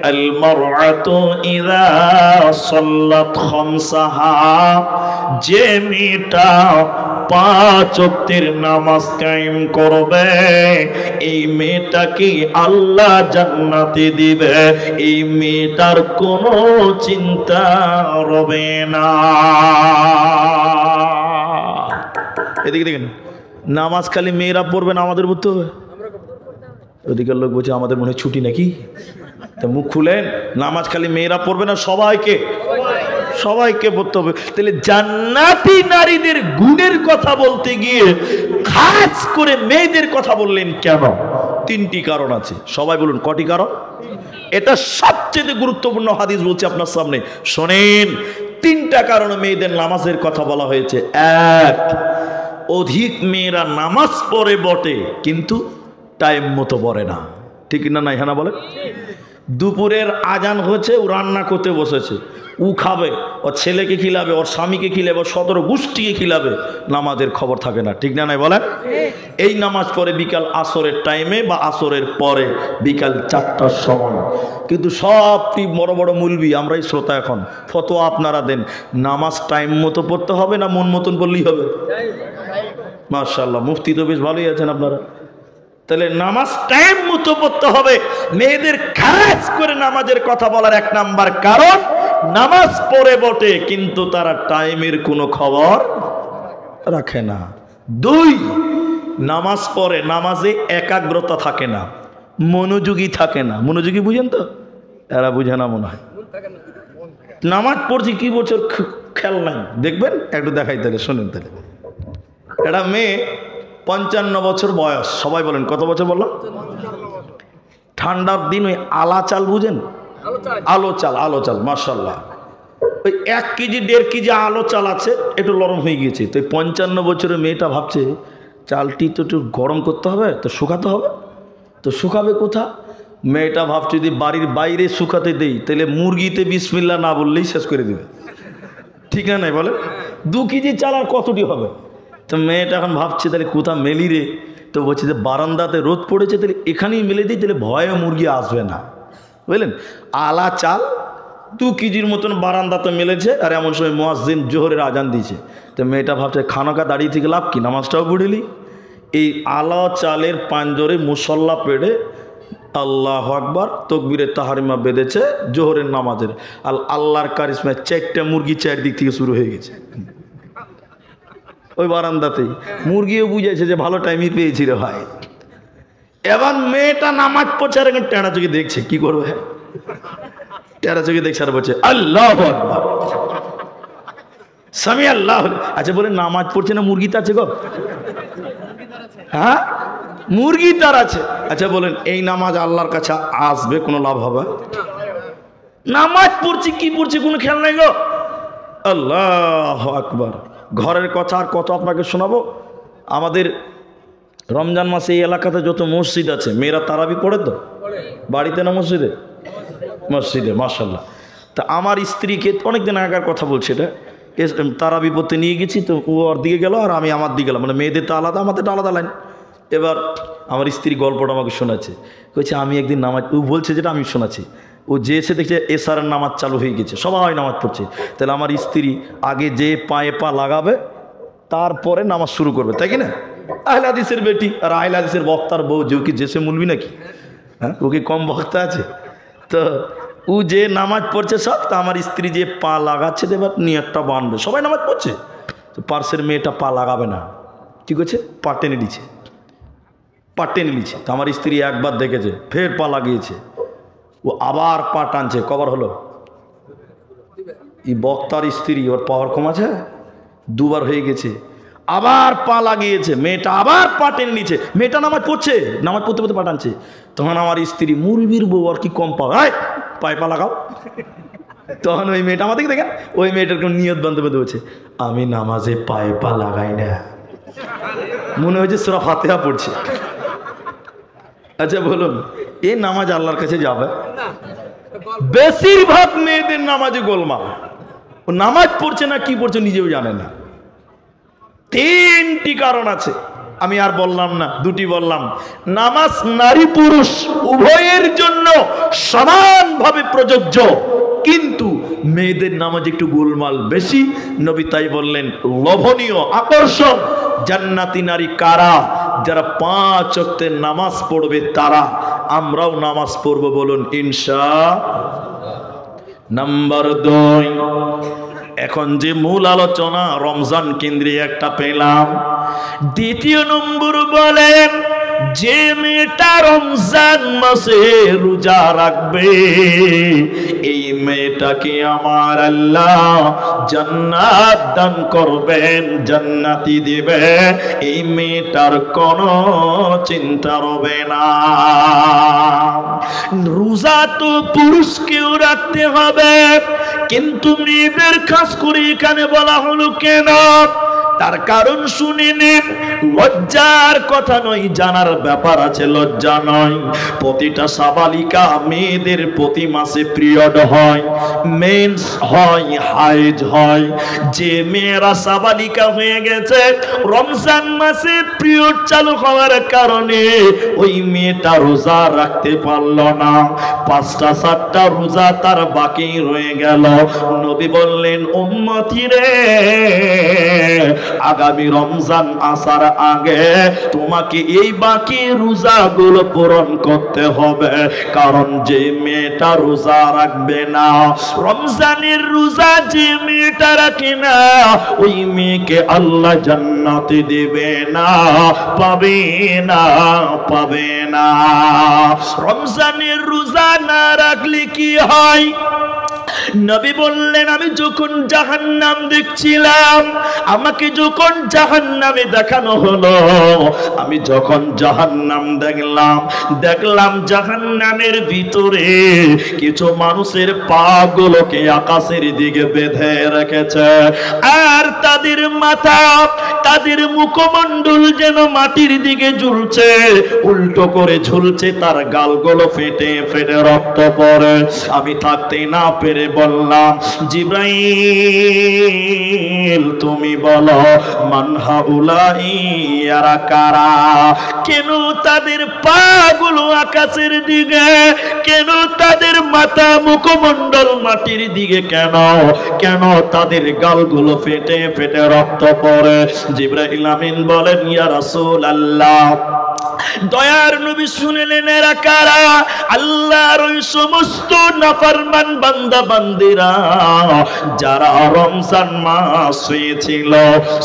আল মারআতু ইযা সাল্লাত খামসাহা, যে মেয়েটা 5 ওয়াক্তের নামাজ কায়েম করবে এই মেয়েটাকে আল্লাহ জান্নাতে দিবে, এই মেয়েটার কোনো চিন্তা রবে না। এদিকে দেখেন, নামাজ খালি মেয়েরা পড়বে না, আমাদের পড়তে হবে। ওদিকের লোক বলছে আমাদের মনে হয় ছুটি নাকি, তা মুখ খুলেন, নামাজ খালি মেয়েরা পড়বে না, সবাইকে সবাইকে পড়তে হবে। তাহলে জান্নাতি নারীদের গুণের কথা বলতে গিয়ে খাস করে মেয়েদের কথা বললেন কেন? 3টি কারণ আছে। সবাই বলুন কটি কারণ? এটা সবচেয়ে গুরুত্বপূর্ণ হাদিস বলছি আপনার সামনে, শোনেন। 3টা কারণে মেয়েদের নামাজের কথা বলা হয়েছে। 1, অধিক মেয়েরা নামাজ পড়ে বটে কিন্তু টাইম মতো পড়ে না, ঠিক না? নাই হ্যাঁ বলেন। দুপুরের আজান হচ্ছে, ও রান্না করতে বসেছে, ও খাবে, ওর ছেলেকে খিলাবে, ওর স্বামীকে খিলাবে, ওর 17 গোষ্ঠীকে খিলাবে, নামাজের খবর থাকে না, ঠিক না? নাই বলেন? এই নামাজ পড়ে বিকাল আসরের টাইমে বা আসরের পরে বিকাল 4টার সময়। কিন্তু সব বড় বড় মুলবি, আমরাই শ্রোতা, এখন ফতোয়া আপনারা দেন, নামাজ টাইম মতো পড়তে হবে না মন মতন বললেই হবে? মাশাআল্লাহ, মুফতি তো বেশ ভালোই আছেন আপনারা। তাহলে নামাজ টাইম মতো পড়তে হবে। মেয়েদের খারাজ করে নামাজের কথা বলার 1 নাম্বার কারণ, নামাজ পড়ে বটে কিন্তু তারা টাইমের কোনো খবর রাখে না। 2, নামাজ পড়ে, নামাজে একাগ্রতা থাকে না, মনোযোগী থাকে না। মনোযোগী বুঝেন তো? এরা বুঝে না মনে হয়। নামাজ পড়ছি কি বছর খেয়াল নাই, দেখবেন একটু দেখাই, তাহলে শোনেন। তাহলে এটা মেয়ে 55 বছর বয়স, সবাই বলেন কত বছর বললাম? ঠান্ডার দিন ওই আলা চাল বুঝেন? আলো চাল, মাশাআল্লাহ, ওই 1 কেজি 1.5 কেজি আলো চাল আছে, একটু নরম হয়ে গিয়েছে। তো 55 বছরের মেয়েটা ভাবছে চালটি তো একটু গরম করতে হবে, তো শুকাতে হবে, তো শুকাবে কোথা? মেয়েটা ভাবছে যদি বাড়ির বাইরে শুকাতে দেই তাহলে মুরগিতে বিসমিল্লাহ না বললেই শেষ করে দেবে, ঠিক না? নাই বলেন? 2 কেজি চাল আর কতটি হবে? তো মেয়েটা এখন ভাবছে তাহলে কোথা মেলি রে? তো বলছে যে বারান্দাতে রোদ পড়েছে, তাহলে এখানেই মেলে দিই, তাহলে ভয়ে মুরগি আসবে না, বুঝলেন? আলা চাল 2 কেজির মতন বারান্দাতে মেলেছে, আর এমন সময় মুয়াজ্জিন জোহরের আজান দিয়েছে। তো মেয়েটা ভাবছে খানাকা দাঁড়িয়ে থেকে লাভ কি, নামাজটাও পড়িলি। এই আলা চালের পাঞ্জরে মুসল্লা পেড়ে আল্লাহু আকবার তাকবীরে তাহরিমা বেঁধেছে জোহরের নামাজের। আর আল্লাহর কারিশমায় 4টা মুরগি 4 দিক থেকে শুরু হয়ে গেছে ওই বারান্দাতেই। মুরগিও বুঝেছে যে ভালো টাইমই পেয়েছি রে ভাই। এবার মেয়েটা নামাজ পড়ছে আর এখন টেরা চোখে দেখছে, কি করবে? টেরা চোখে দেখছে আর বলছে আল্লাহু আকবার, সামি আল্লাহ। আচ্ছা বলে নামাজ পড়ছে না মুরগি তার আছে গো? হ্যাঁ, মুরগি তার আছে। আচ্ছা বলেন এই নামাজ আল্লাহর কাছে আসবে, কোনো লাভ হবে? নামাজ পড়ছি কি পড়ছি কোনো খেয়াল নাই গো। আল্লাহু আকবার। ঘরের কথা আর কত আপনাকে শোনাবো। আমাদের রমজান মাসে এই এলাকাতে যত মসজিদ আছে, মেয়েরা তারাবি পড়ে তো বাড়িতে না মসজিদে? মসজিদে, মাশাআল্লাহ। তা আমার স্ত্রীকে অনেকদিন আগের কথা বলছি, এটা তারাবি পড়তে নিয়ে গেছি, তো ও ওর দিকে গেল আর আমি আমার দিকে গেলাম, মানে মেয়েদের তো আলাদা, আমাদের আলাদা লাইন। এবার আমার স্ত্রী গল্পটা আমাকে শোনাচ্ছে, বলছে আমি একদিন নামাজ, ও বলছে যেটা আমি শোনাচ্ছি, ও যেয়েছে দেখছে এশারের নামাজ চালু হয়ে গেছে, সবাই নামাজ পড়ছে। তাহলে আমার স্ত্রী আগে যে পায়ে পা লাগাবে তারপরে নামাজ শুরু করবে, তাই কি না? আহলে হাদিসের বেটি আর আহলে হাদিসের বক্তার বউ, যে কি জেসে মুলবি নাকি? হ্যাঁ, ও কি কম বক্তা আছে? তো ও যে নামাজ পড়ছে সব, তা আমার স্ত্রী যে পা লাগাচ্ছে এবার নিয়তটা বানবে, সবাই নামাজ পড়ছে, তো পার্শ্বের মেয়েটা পা লাগাবে না, কি করছে? পা টেনে নিচ্ছে, পা টেনে নিচ্ছে। তো আমার স্ত্রী একবার দেখেছে, ফের পা লাগিয়েছে, ও আবার পা টানছে, কবার হলো? এই বক্তার স্ত্রী ওর পাওয়ার কম আছে, 2 বার হয়ে গেছে, আবার পা লাগিয়েছে, মেয়েটা আবার পা টেনে নিচ্ছে, মেয়েটা নামাজ পড়ছে, নামাজ পড়তে পড়তে পা টানছে। তখন আমার স্ত্রী, মুরবির বউ আর কি কম পায়, পায়ে পা লাগাও। তখন ওই মেয়েটা আমাদেরকে দেখেন, ওই মেয়েটার কোন নিয়ত বান্ধব বলছে আমি নামাজে পায়ে পা লাগাই না, মনে হয়েছে সূরা ফাতিহা পড়ছে। আচ্ছা বলুন এই নামাজ আল্লাহর কাছে যাবে? বেশিরভাগ মেয়েদের নামাজে গোলমাল, ও নামাজ পড়ছে না কি পড়ছে নিজেও জানে না। 3টি কারণ আছে, আমি আর বললাম না, 2টি বললাম। নামাজ নারী পুরুষ উভয়ের জন্য সমানভাবে প্রযোজ্য, কিন্তু মেয়েদের নামাজ একটু গোলমাল বেশি। নবী তাই বললেন লোভনীয় আকর্ষণ জান্নাতি নারী কারা? যারা 5 ওয়াক্তের নামাজ পড়বে তারা। আমরাও নামাজ পড়ব, বলুন ইনশাআল্লাহ। নাম্বার 2, এখন যে মূল আলোচনা রমজান কেন্দ্রে একটা পেলাম। 2য় নম্বর বলেন যে মেয়েটা রমজান মাসে রোজা রাখবে এই মেয়েটাকে আমার আল্লাহ জান্নাত দান করবেন, জান্নাতি দিবে, এই মেয়েটার কোনো চিন্তা রবে না। রোজা তো পুরুষকেও রাখতে হবে, কিন্তু মেয়েদের খাস করে এখানে বলা হলো কেন? তার কারণ শুনে নিন। লজ্জার কথা নয়, জানার ব্যাপার আছে, লজ্জা নয়। প্রতিটা সাবালিকা মেয়েদের প্রতি মাসে পিরিয়ড হয়, মেন্স হয়, হাইজ হয়। যে মেয়েরা সাবালিকা হয়ে গেছে, রমজান মাসে পিরিয়ড চালু হওয়ার কারণে ওই মেয়েটা রোজা রাখতে পারল না, 5টা 7টা রোজা তার বাকি রয়ে গেল। নবী বললেন, উম্মতি রে, আগামী রমজান আসার আগে তোমাকে এই বাকি রোজাগুলো পূরণ করতে হবে। কারণ যে মেয়েটা রোজা রাখবে না, রমজানের রোজা যে মেয়েটা রাখে না, ওই মেয়েকে আল্লাহ জান্নাতে দেবে না, পাবে না, পাবে না। রমজানের রোজা না রাখলে কি হয়? নবী বললেন, আমি যখন জাহান্নাম দেখছিলাম, আমাকে যখন জাহান্নামে দেখানো হলো, আমি যখন জাহান্নাম দেখলাম জাহান্নামের ভিতরে কিছু মানুষের পা গুলোকে আকাশের দিকে বেঁধে রেখেছে, আর তাদের মাথা, তাদের মুখমণ্ডল যেন মাটির দিকে ঝুলছে, উল্টো করে ঝুলছে, তার গালগুলো ফেটে ফেটে রক্ত পড়ে। আমি থাকতে না পেরে বললাম, জিব্রাইল তুমি বলো, মান হাউলাই, এরা কারা? কেন তাদের পা গুলো আকাশের দিকে, কেন তাদের মাথা মুখমণ্ডল মাটির দিকে, কেন কেন তাদের গালগুলো ফেটে ফেটে রক্ত পড়ে? জিব্রাইল আমিন বলেন, ইয়া রাসূলুল্লাহ, দয়ার নবী শুনলেন, এরা কারা? আল্লাহর ওই সমস্ত নাফরমান বান্দা বান্দিরা যারা রমজান মাস পেয়েছিল,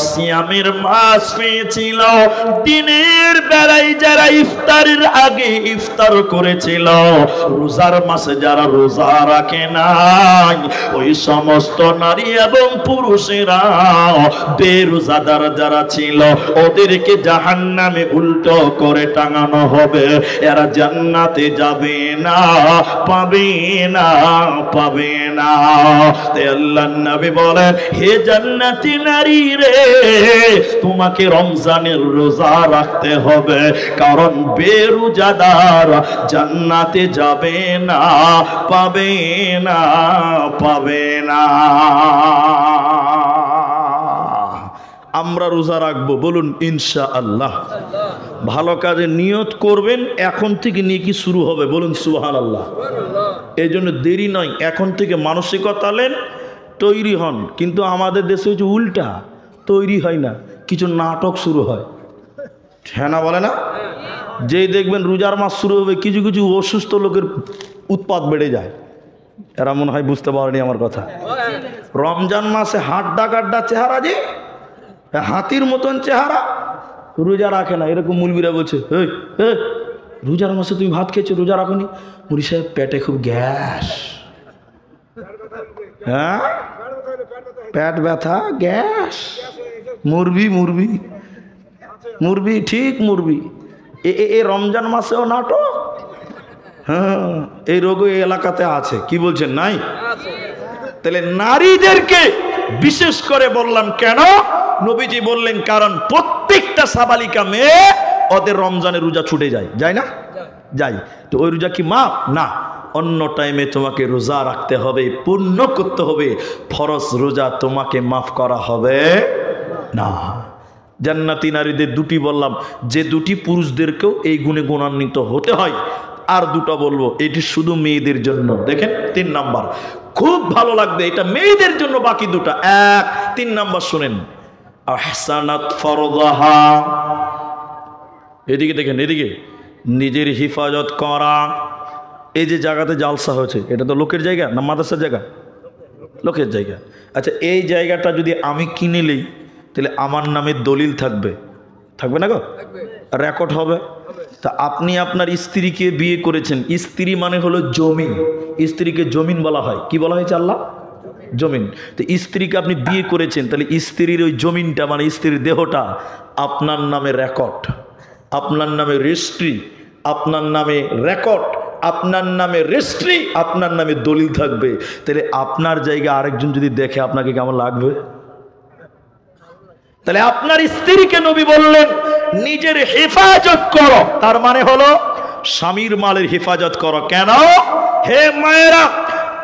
সিয়ামের মাস পেয়েছিল, দিনের বেলায় যারা ইফতারের আগে ইফতার করেছিল, রোজার মাসে যারা রোজা রাখে নাই, ওই সমস্ত নারী এবং পুরুষেরা বেরোজাদার যারা ছিল, ওদেরকে জাহান্নামে উল্টো করে টাঙানো হবে। এরা জান্নাতে যাবে না, পাবে না, পাবে না। আল্লাহর নবী বলেন, হে জান্নাতি নারী রে, তোমাকে রমজানের রোজা রাখতে হবে, কারণ বেরোজাদার জান্নাতে যাবে না, পাবে না, পাবে না। আমরা রোজা রাখবো, বলুন ইনশাআল্লাহ। ভালো কাজে নিয়ত করবেন, এখন থেকে নেকি শুরু হবে, বলুন সুবহানাল্লাহ। এই জন্য দেরি নয়, এখন থেকে মানসিকতা নেন, তৈরি হন। কিন্তু আমাদের দেশে হচ্ছে উল্টা, তৈরি হয় না, কিছু নাটক শুরু হয়, হ্যাঁ না বলে না? যেই দেখবেন রোজার মাস শুরু হবে, কিছু কিছু অসুস্থ লোকের উৎপাত বেড়ে যায়। এরা মনে হয় বুঝতে পারেনি আমার কথা। রমজান মাসে হাড্ডা কাড্ডা চেহারা, যে হাতির মতন চেহারা, রোজা রাখে না, এরকম মুলবিরা বলছে, রোজার মাসে তুমি ভাত খেয়েছো, রোজা রাখোনি? মুড়ি সাহেব, পেটে খুব গ্যাস। হ্যাঁ, পেট ব্যথা, গ্যাস, মুরবি মুরবি মুরবি, ঠিক মুরবি। এ রমজান মাসেও নাটক। হ্যাঁ, এই রোগ এই এলাকাতে আছে, কি বলছেন? নাই? তাহলে নারীদেরকে বিশেষ করে বললাম কেন? নবীজি বললেন, কারণ প্রত্যেকটা সাবালিকা মেয়ে ওদের রমজানের রোজা ছুটে যায়, যায় না? যায়। তো ওই রোজা কি মাফ? না, অন্য টাইমে তোমাকে রোজা রাখতে হবে, পূর্ণ করতে হবে। ফরজ রোজা তোমাকে মাফ করা হবে না। জান্নাতি নারীদের দুটি বললাম, যে দুটি পুরুষদেরকেও এই গুণে গুণান্বিত হতে হয়। আর দুটো বলবো, এটি শুধু মেয়েদের জন্য। দেখেন 3 নাম্বার, খুব ভালো লাগবে, এটা মেয়েদের জন্য। বাকি দুটা 3 নাম্বার শুনেন, আহসানাত ফরদাহা, এদিকে দেখেন, এদিকে, নিজের হিফাজত করা। এই যে জায়গাতে জালসা হয়েছে, এটা তো লোকের জায়গা না মাদ্রাসার জায়গা? লোকের জায়গা। আচ্ছা, এই জায়গাটা যদি আমি কিনে নিই, তাহলে আমার নামে দলিল থাকবে, থাকবে না গো? রেকর্ড হবে। তা আপনি আপনার স্ত্রীকে বিয়ে করেছেন, স্ত্রী মানে হলো জমিন, স্ত্রীকে জমিন বলা হয়। কি বলা হয়েছে? আল্লাহ জমিন। তো স্ত্রীকে আপনি বিয়ে করেছেন, তাহলে স্ত্রীর ওই জমিনটা মানে স্ত্রীর দেহটা আপনার নামে রেকর্ড, আপনার নামে রেজিস্ট্রি, আপনার নামে রেকর্ড, আপনার নামে রেজিস্ট্রি, আপনার নামে দলিল থাকবে। তাহলে আপনার জায়গা আরেকজন যদি দেখে, আপনাকে কেমন লাগবে? তাহলে আপনার স্ত্রীকে নবী বললেন নিজের হেফাজত করো, তার মানে হলো স্বামীর মালের হেফাজত করো। কেন? হে মায়েরা,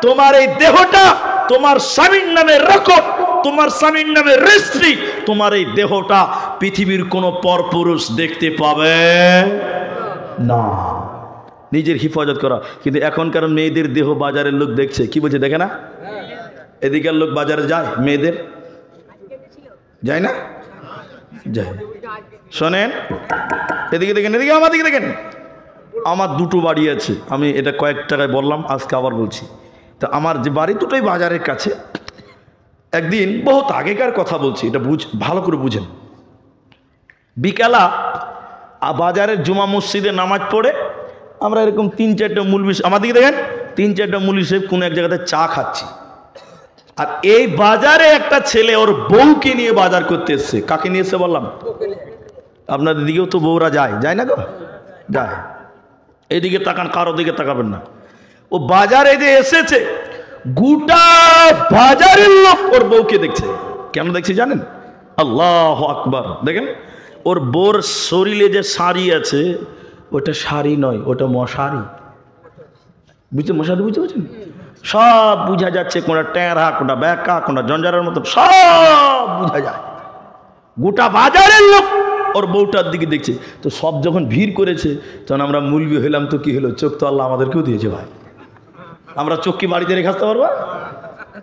তোমার এই দেহটা তোমার স্বামীর নামে রাখো, তোমার স্বামীর নামে রেজিস্ট্রি। তোমার এই দেহটা পৃথিবীর কোনো পরপুরুষ দেখতে পাবে না। নিজের হেফাজত করা। কিন্তু এখনকার মেয়েদের দেহ বাজারের লোক দেখছে, কি বলছে দেখে না? এদিকের লোক বাজারে যায়, মেয়েদের যায় না? যায়। শোনেন, এদিকে দেখেন, এদিকে আমার দিকে দেখেন। আমার দুটো বাড়ি আছে, আমি এটা কয়েক টাকায় বললাম, আজকে আবার বলছি। তা আমার যে বাড়ি দুটোই বাজারের কাছে। একদিন, বহুত আগেকার কথা বলছি, এটা ভালো করে বুঝেন। বিকালা বাজারের জুমা মসজিদে নামাজ পড়ে আমরা এরকম 3-4টা মুলবি, আমার দিকে দেখেন, 3-4টা মুলবি সাহেব কোনো এক জায়গাতে চা খাচ্ছি। আর এই বাজারে একটা ছেলে ওর বউকে নিয়ে বাজার করতে এসছে। কাকে নিয়ে এসছে বললাম? আপনাদের দিকেও তো বউরা যায়, যায় না গো? যায়। এদিকে তাকান, কারো দিকে তাকাবেন না। ও বাজারে যে এসেছে, গোটা বাজারের লোক ওর বউকে দেখছে। কেন দেখছে জানেন? আল্লাহু আকবার। দেখেন, ওর বউর শরীরে যে শাড়ি আছে, ওটা শাড়ি নয়, ওটা মশারি। বুঝতে, মশারি বুঝতে পারছেন? সব বুঝা যাচ্ছে, কোনটা টেরা, কোনটা ব্যাকা, কোনটা জঞ্জারের মতো, সব বুঝা যায়। গোটা বাজারের লোক ওর বউটার দিকে দেখছে। তো সব যখন ভিড় করেছে, তখন আমরা মুলবি হইলাম, তো কি হলো? চোখ তো আল্লাহ আমাদেরকেও দিয়েছে ভাই। আমরা চোখ কি বাড়িতে রেখে আসতে পারবো?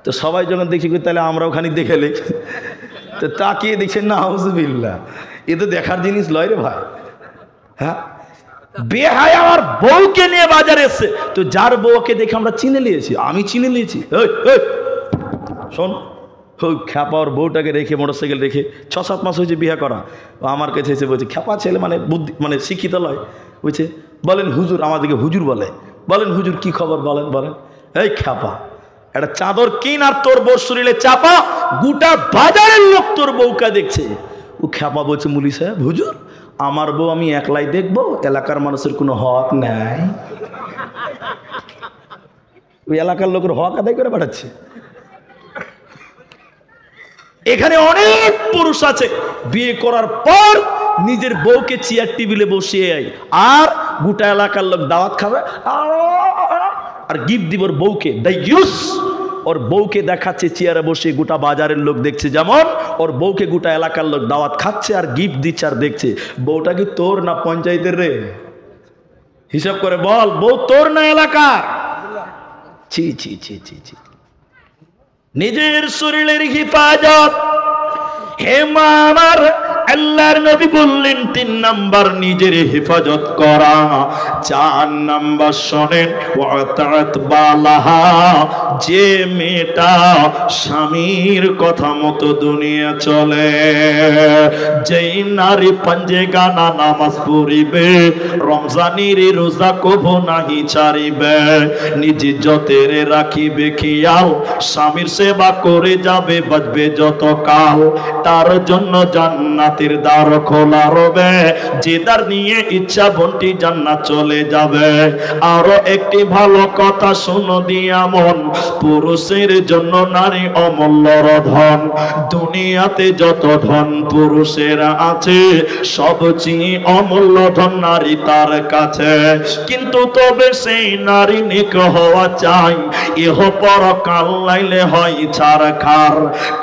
তো সবাই যখন দেখি, তাহলে আমরা ওখানে দেখে লি। তো তাকিয়ে দেখছেন না, আউযুবিল্লাহ, এ তো দেখার জিনিস লয় রে ভাই। হ্যাঁ, বেহায়া আমার বউকে নিয়ে বাজারে এসছে। তো যার বউকে দেখে আমরা চিনে নিয়েছি, আমি চিনে নিয়েছি। শোন, খ্যাপা ওর বউটাকে রেখে, মোটরসাইকেল রেখে 6-7 মাস হয়েছে বিয়ে করা, আমার কাছে এসে বলছে, খ্যাপা ছেলে মানে বুদ্ধি, মানে শিক্ষিত লয়, বলছে বলেন হুজুর, আমাদেরকে হুজুর বলে, বলেন হুজুর কি খবর, বলেন বলেন। এই খ্যাপা, একটা চাদর কিন আর তোর বউর শরীরে চাপা, গোটা বাজারের লোক তোর বউকা দেখছে। ও খ্যাপা বলছে, মুলি সাহেব হুজুর, আমার বউ আমি একলাই দেখবো, এলাকার মানুষের কোনো হক নাই। ওই এলাকার লোকের হক আদায় করে পাঠাচ্ছে। এখানে অনেক পুরুষ আছে, বিয়ে করার পর নিজের বউকে চেয়ার টেবিলে বসিয়ে আর গোটা এলাকার লোক দাওয়াত খাবে আর গিফট দিব ওর বউকে। ওর বউকে দেখাচ্ছে চেয়ারে বসে, গোটা বাজারের লোক দেখছে। যেমন ওর বউকে গোটা এলাকার লোক দাওয়াত খাচ্ছে আর গিফট দিচ্ছে আর দেখছে। বউটা কি তোর না পঞ্চায়েতের রে? হিসাব করে বল, বউ তোর না এলাকার? ছি ছি ছি ছি ছি। নিজের শরীরের হেফাজত। হে মা আমার, আল্লাহর নবী বললেন 3 নাম্বার নিজের হেফাজত করা। 4 নাম্বার শোনেন, ওয়াতাত বালাহা, যে মেয়েটা স্বামীর কথা মতো দুনিয়া চলে, যেই নারী পাঞ্জে গানা নামাজ পড়িবে, রমজানের রোজা কভু নাহি ছাড়িবে, নিজ ইজ্জতের রাখিবে খেয়াল, স্বামীর সেবা করে যাবে, বাঁচবে যত কাল, তার জন্য জান্নাতের দ্বার খোলা রবে, যে দ্বার নিয়ে ইচ্ছা বন্টি জান্নাত চলে যাবে। আরো একটি ভালো কথা শোনো দিয়া মন, পুরুষের জন্য নারী অমূল্য ধন। দুনিয়াতে যত ধন পুরুষের আছে, সবচেয়ে অমূল্য ধন নারী তার কাছে। কিন্তু তবে সেই নারী নেক হওয়া চাই, ইহ পরকাল লাইলে হয় ছারখার।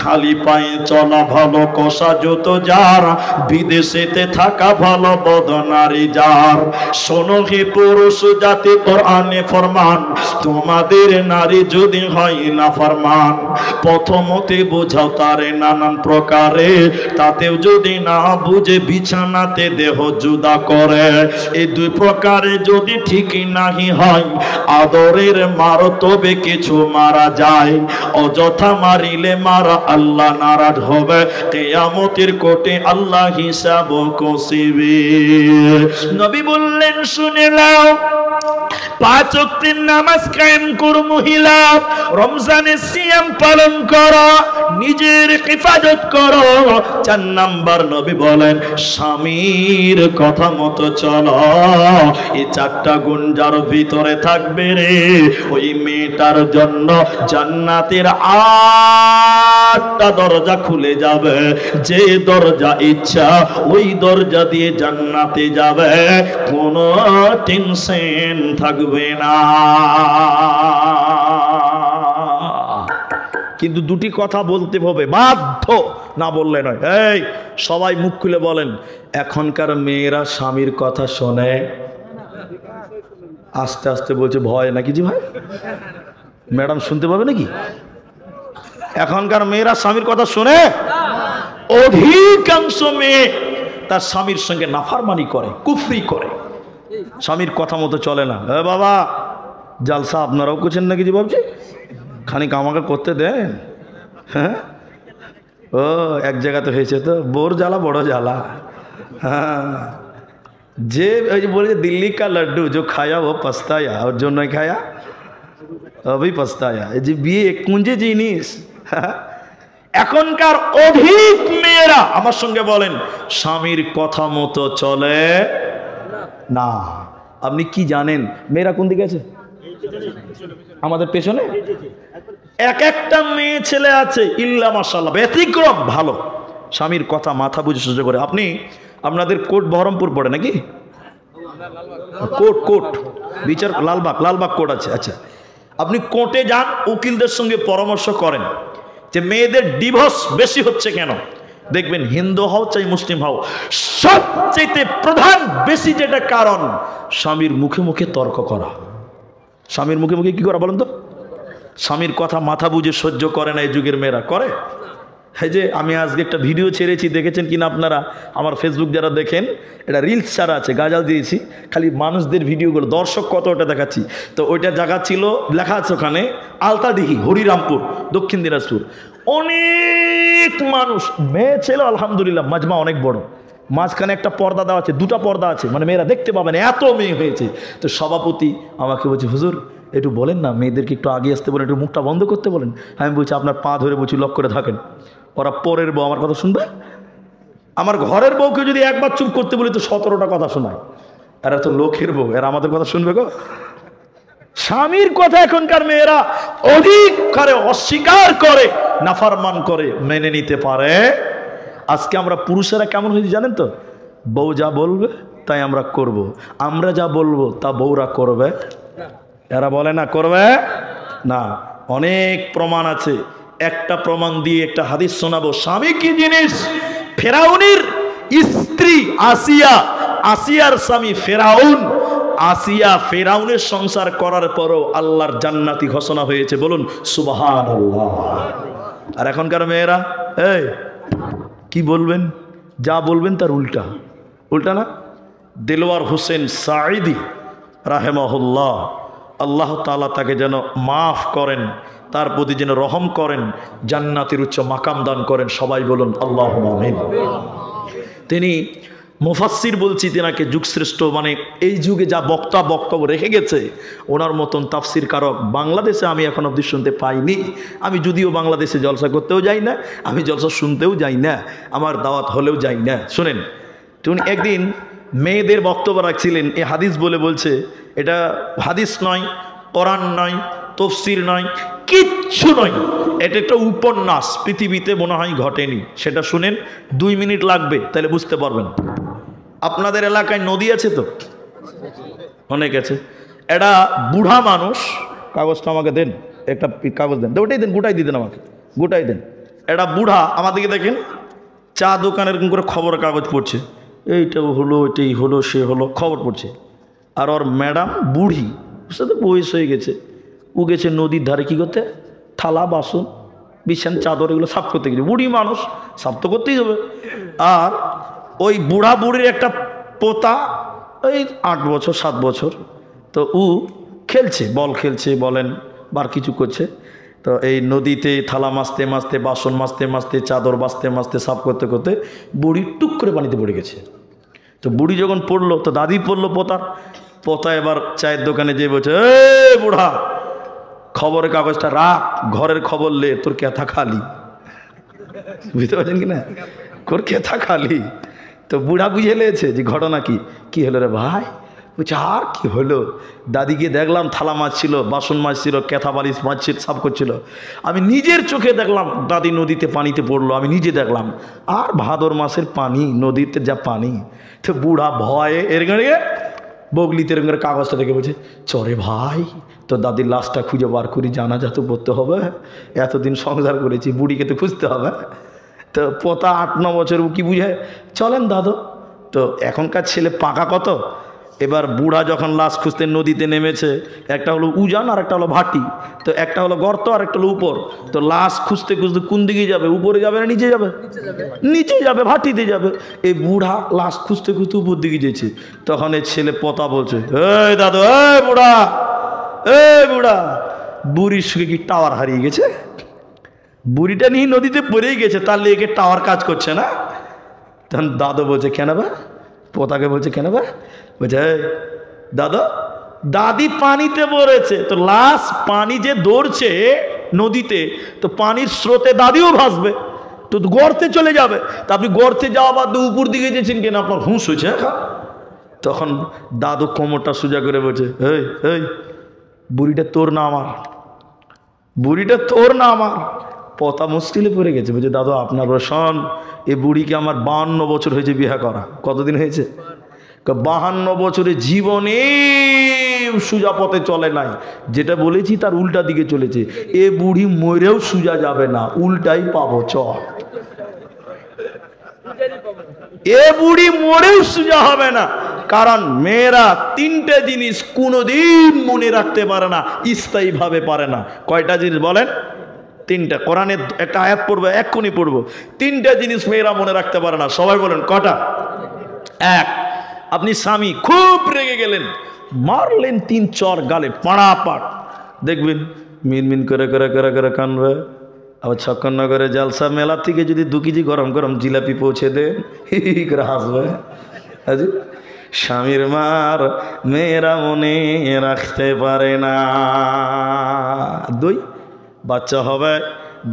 খালি পায়ে চলা ভালো, কষা যত যার, বিদেশেতে থাকা ভালো, বদনারী যার। শোনো হে পুরুষ জাতি, কোরআনে ফরমান, তোমাদের নারী যদি হয় না ফরমান, প্রথমতে বোঝাও তারে নানান প্রকারে, তাতেও যদি না বুঝে বিছানাতে দেহ জুদা করে। এই 2 প্রকারে যদি ঠিকই নাহি হয়, আদরের মার তবে কিছু মারা যায়, অযথা মারিলে মারা আল্লাহ নারাজ হবে, কিয়ামতের কোটে আল্লাহ হিসাব কষিবে। নবী বললেন শুনে নাও, 5 ওয়াক্তের নামাজ কায়েম করো মহিলা, রমজানের সিয়াম পালন করো, নিজের হেফাজত করো। 4 নাম্বার নবী বলেন স্বামীর কথা মতো চলো। এই 4টা গুণ যার ভিতরে থাকবে রে, ওই মেয়েটার জন্য জান্নাতের 8টা দরজা খুলে যাবে। যে দরজা ইচ্ছা ওই দরজা দিয়ে জান্নাতে যাবে, কোনো টেনশন থাকবে না। কিন্তু দুটি কথা বলতে হবে, বাধ্য, না বললে নয়। এই সবাই মুখ খুলে বলেন, এখনকার মেয়েরা স্বামীর কথা শোনে? আস্তে আস্তে বলছে ভয় নাকি? জি ভাই, ম্যাডাম শুনতে পাবে নাকি? এখনকার মেয়েরা স্বামীর কথা শোনে? অধিকাংশ মেয়ে তার স্বামীর সঙ্গে নাফরমানি করে, কুফরি করে, স্বামীর কথা মতো চলে না। এ বাবা, জালসা আপনারাও করছেন নাকি? জি ভাবছি, খানিক আমাকে করতে দেন। হ্যাঁ, ও এক জায়গাতে হয়েছে তো, বোর জ্বালা বড় জ্বালা। হ্যাঁ, যে ওই যে বলে দিল্লি কা লাড্ডু जो खाया वो पछताया और जो नहीं खाया अभी पछताया। এই যে বিয়ে কুঞ্জে জিনিস। এখনকার অধিক মেয়েরা আমার সঙ্গে বলেন স্বামীর কথা মতো চলে না। আপনি কি জানেন মেয়েরা কোন দিকে আছে? আমাদের পেছনে একটা মেয়ে ছেলে আছে ইল্লা মাশাআল্লাহ, ব্যতিক্রম ভালো, স্বামীর কথা মাথা বুঝে সহ্য করে। আপনি আপনাদের কোট বহরমপুর পড়ে নাকি? কোট বিচার লালবাগ কোট আছে। আচ্ছা, আপনি কোর্টে যান, উকিলদের সঙ্গে পরামর্শ করেন যে মেয়েদের ডিভোর্স বেশি হচ্ছে কেন। দেখবেন হিন্দু হও চাই মুসলিম হও, সবচেয়ে প্রধান বেশি যেটা কারণ, স্বামীর মুখে মুখে তর্ক করা। স্বামীর মুখে মুখে কি করা বলেন তো? স্বামীর কথা মাথা বুঝে সহ্য করে না এই যুগের মেয়েরা, করে। এই যে আমি আজকে একটা ভিডিও ছেড়েছি, দেখেছেন কিনা আপনারা? আমার ফেসবুক যারা দেখেন, এটা রিলস ছাড়া আছে, গাজাল দিয়েছি, খালি মানুষদের ভিডিওগুলো, দর্শক কত ওটা দেখাচ্ছি। তো ওইটা জায়গা ছিল, লেখা আছে ওখানে আলতাদিহি, হরিরামপুর, দক্ষিণ দিনাজপুর। অনেক মানুষ, মেয়ে ছিল আলহামদুলিল্লাহ, মাজমা অনেক বড়, মাঝখানে একটা পর্দা দেওয়া আছে, 2টা পর্দা আছে, মানে মেয়েরা দেখতে পাবেন, এত মেয়ে হয়েছে। তো সভাপতি আমাকে বলছে, হুজুর একটু বলেন না, মেয়েদেরকে একটু আগে আসতে বলেন, একটু মুখটা বন্ধ করতে বলেন। আমি বলছি আপনার পা ধরে বলছি লক করে থাকেন, ওরা পরের বউ আমার কথা শুনবে? আমার ঘরের বউকে যদি একবার চুপ করতে বলি তো 17টা কথা শোনায়। এরা তো লোকের বউ, এরা আমাদের কথা শুনবে গো? স্বামীর কথা এখনকার মেয়েরা অধিক করে অস্বীকার করে, নাফরমান করে, মেনে নিতে পারে। আজকে আমরা পুরুষেরা কেমন হয়েছি জানেন তো? বউ যা বলবে তাই আমরা করব, আমরা যা বলবো তা বউরা করবে। এরা বলে না করবে না। অনেক প্রমাণ আছে, একটা প্রমাণ দিয়ে একটা হাদিস শোনাবো। স্বামী কি জিনিস? ফেরাউনের স্ত্রী আসিয়া, আসিয়ার স্বামী ফেরাউন, আসিয়া ফেরাউনের সংসার করার পরও আল্লাহর জান্নাতি ঘোষণা হয়েছে, বলুন সুবহানাল্লাহ। আর এখনকার মেয়েরা এই কি বলবেন? যা বলবেন তার উল্টা, উল্টা না? দেলোয়ার হোসেন সাঈদী রাহেমাহুল্লাহ, আল্লাহ তাআলা তাকে যেন মাফ করেন, তার প্রতি যেন রহম করেন, জান্নাতের উচ্চ মাকাম দান করেন, সবাই বলুন আল্লাহুম্মা আমিন। তিনি মুফাসসির বলছি, তেনাকে যুগশ্রেষ্ঠ, মানে এই যুগে যা বক্তব্য রেখে গেছে, ওনার মতন তাফসির কারক বাংলাদেশে আমি এখন অবধি শুনতে পাইনি। আমি যদিও বাংলাদেশে জলসা করতেও যাই না, আমি জলসা শুনতেও যাই না, আমার দাওয়াত হলেও যাই না। শোনেন, উনি একদিন মেয়েদের বক্তব্য রাখছিলেন, এ হাদিস বলে বলছে, এটা হাদিস নয়, কোরআন নয়, তাফসীর নয়, কিচ্ছু নয়, এটা একটা উপন্যাস, পৃথিবীতে মনে হয় ঘটেনি। সেটা শুনেন, 2 মিনিট লাগবে, তাহলে বুঝতে পারবেন। আপনাদের এলাকায় নদী আছে তো? অনেক আছে। এটা বুড়া মানুষ, কাগজটা আমাকে দেন, একটা কাগজ দেন, ওটাই দেন, গোটাই দিতেন আমাকে, গোটাই দেন। এটা বুড়া, আমাদেরকে দেখেন, চা দোকানের এরকম করে খবর কাগজ পড়ছে, এইটাও হলো, এটাই হলো, সে হলো, খবর পড়ছে। আর ওর ম্যাডাম বুড়ি, সাথে বয়স হয়ে গেছে, ও গেছে নদীর ধারে কি করতে, থালা বাসন বিছান চাদর এগুলো সাফ করতে গেছে। বুড়ি মানুষ, সাফ তো করতেই হবে। আর ওই বুড়া বুড়ির একটা পোতা, ওই 8 বছর 7 বছর, তো ও খেলছে, বল খেলছে বলেন, বার কিছু করছে। তো এই নদীতে থালা মাজতে মাজতে, বাসন মাজতে মাজতে, চাদর বাছতে মাজতে, সাফ করতে করতে বুড়ি টুক করে পানিতে পড়ে গেছে। তো বুড়ি যখন পড়লো, তো দাদি পড়লো পোতার, পোতা এবার চায়ের দোকানে যেয়ে বলছে, এ বুড়া, খবরের কাগজটা রাখ, ঘরের খবর লে, তোর কেথা খালি। বুঝতে পারছেন কি না, তোর কেথা খালি। তো বুড়া বুঝে লেছে যে ঘটনা কি হলো রে ভাই? বলছে আর কি হলো, দাদিকে দেখলাম থালা মাছছিল, বাসন মাছছিল, কেথা বালিশ মাছছিল, সাফ করছিল। আমি নিজের চোখে দেখলাম দাদি নদীতে পানিতে পড়লো, আমি নিজে দেখলাম। আর ভাদর মাসের পানি, নদীতে যা পানি। তো বুড়া ভয়ে এরকম বগলিতে এরকম কাগজটা দেখে বলছে, চরে ভাই, তো দাদির লাশটা খুঁজে বার করি, জানাজা তো করতে হবে, এতদিন সংসার করেছি, বুড়িকে তো খুঁজতে হবে। তো পোতা 8-9 বছর কি বুঝে, চলেন দাদু। তো এখনকার ছেলে পাকা কত। এবার বুড়া যখন লাশ খুঁজতে নদীতে নেমেছে, একটা হলো উজান আর একটা হলো ভাটি, তো একটা হলো গর্ত আর একটা হলো উপর। তো লাশ খুঁজতে খুঁজতে কোন দিকে যাবে, উপরে যাবে না নিচে যাবে? নিচে যাবে, ভাটিতে যাবে। এই বুড়া লাশ খুঁজতে খুঁজতে উপর দিকে যেছে। তখন এই ছেলে পোতা বলছে, এই দাদু, এই বুড়া, এই বুড়া, বুড়ির সঙ্গে কি টাওয়ার হারিয়ে গেছে? বুড়িটা নিয়ে নদীতে পড়েই গেছে, তার লেগে টাওয়ার কাজ করছে না। তখন দাদু বলছে, কেন বা? পোতাকে বলছে, কেন বা? বলছে, দাদা, দাদি পানিতে পড়েছে, তো লাশ পানি যে দৌড়ছে নদীতে, তো পানির স্রোতে দাদিও ভাসবে, তো গর্তে চলে যাবে। তা আপনি গর্তে যাওয়া বাদ উপর দিকে যেছেন কেন? আপনার হুঁশ হয়েছে? তখন দাদু কোমরটা সোজা করে বলছে, এই এই, বুড়িটা তোর না আমার, বুড়িটা তোর না আমার। পোতা মুশকিলে পড়ে গেছে, বলছে, দাদু আপনার রোশন, এই বুড়িকে আমার 52 বছর হয়েছে বিয়ে করা। কতদিন হয়েছে? 52 বছরে জীবনে সোজা পথে চলে নাই, যেটা বলেছি তার উল্টা দিকে চলেছে। এ বুড়ি মরেও সোজা যাবে না, উল্টাই পাবো চল। এ বুড়ি মরেও সোজা হবে না, কারণ মেয়েরা 3টে জিনিস কোনোদিন মনে রাখতে পারে না, স্থায়ী ভাবে পারে না। কয়টা জিনিস বলেন? 3টা। কোরআনে একটা আয়াত পড়বো, এক্ষুনি পড়বো। 3টা জিনিস মেয়েরা মনে রাখতে পারে না। সবাই বলেন কটা? 1, আপনি স্বামী খুব রেগে গেলেন, মারলেন 3 চর গালে, পাড়া পাট, দেখবেন মিনমিন করে করে করে করে কানবে। আবার ছক্কনগরে জালসা মেলা থেকে যদি 2 কেজি গরম গরম জিলাপি পৌঁছে দেন, হি করে হাসবে। স্বামীর মার মেয়েরা মনে রাখতে পারে না। 2, বাচ্চা হবে,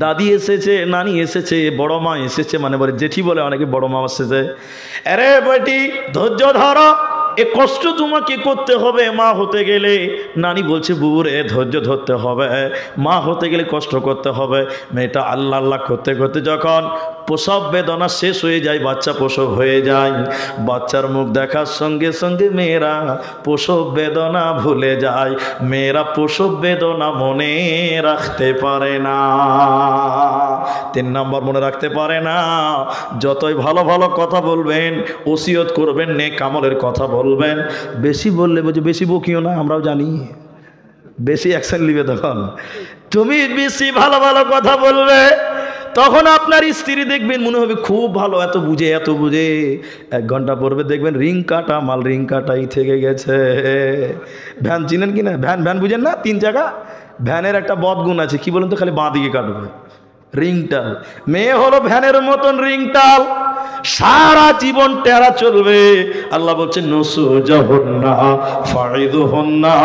দাদি এসেছে, নানি এসেছে, বড় মা এসেছে, মানে বলে জেঠি বলে অনেকে, বড় মা এসেছে। আরে বেটি ধৈর্য ধরো, এ কষ্ট তোমাকে করতে হবে মা হতে গেলে। নানি বলছে, বুবুরে ধৈর্য ধরতে হবে, মা হতে গেলে কষ্ট করতে হবে। মেয়েটা আল্লাহ আল্লাহ করতে করতে যখন প্রসব বেদনা শেষ হয়ে যায়, বাচ্চা প্রসব হয়ে যায়, বাচ্চার মুখ দেখার সঙ্গে সঙ্গে মেয়েরা প্রসব বেদনা ভুলে যায়, মেয়েরা প্রসব বেদনা মনে রাখতে পারে না। 3 নম্বর, মনে রাখতে পারে না। যতই ভালো ভালো কথা বলবেন, ওসিয়ত করবেন, নেক আমলের কথা বলবেন, বেশি বললে বলছে বেশি বকিও না, আমরাও জানি বেশি অ্যাকশন নিবে। তখন তুমি বেশি ভালো ভালো কথা বলবে, তখন আপনার স্ত্রী দেখবেন মনে হবে খুব ভালো, এত বুঝে এত বুঝে। 1 ঘন্টা পড়বে দেখবেন রিং কাটা মাল, রিং কাটাই থেকে গেছে। ভ্যান চিনেন কি না? ভ্যান বুঝেন না? 3 চাকা ভ্যানের একটা বদগুণ আছে, কি বলেন তো? খালি বাঁ দিকে কাটবে, রিংটাল। মেয়ে হলো ভ্যানের মতন রিংটাল, সারা জীবন টেরা চলবে। আল্লাহ বলছেন, নুসুজাহুন্না ফাইদুহুন্না,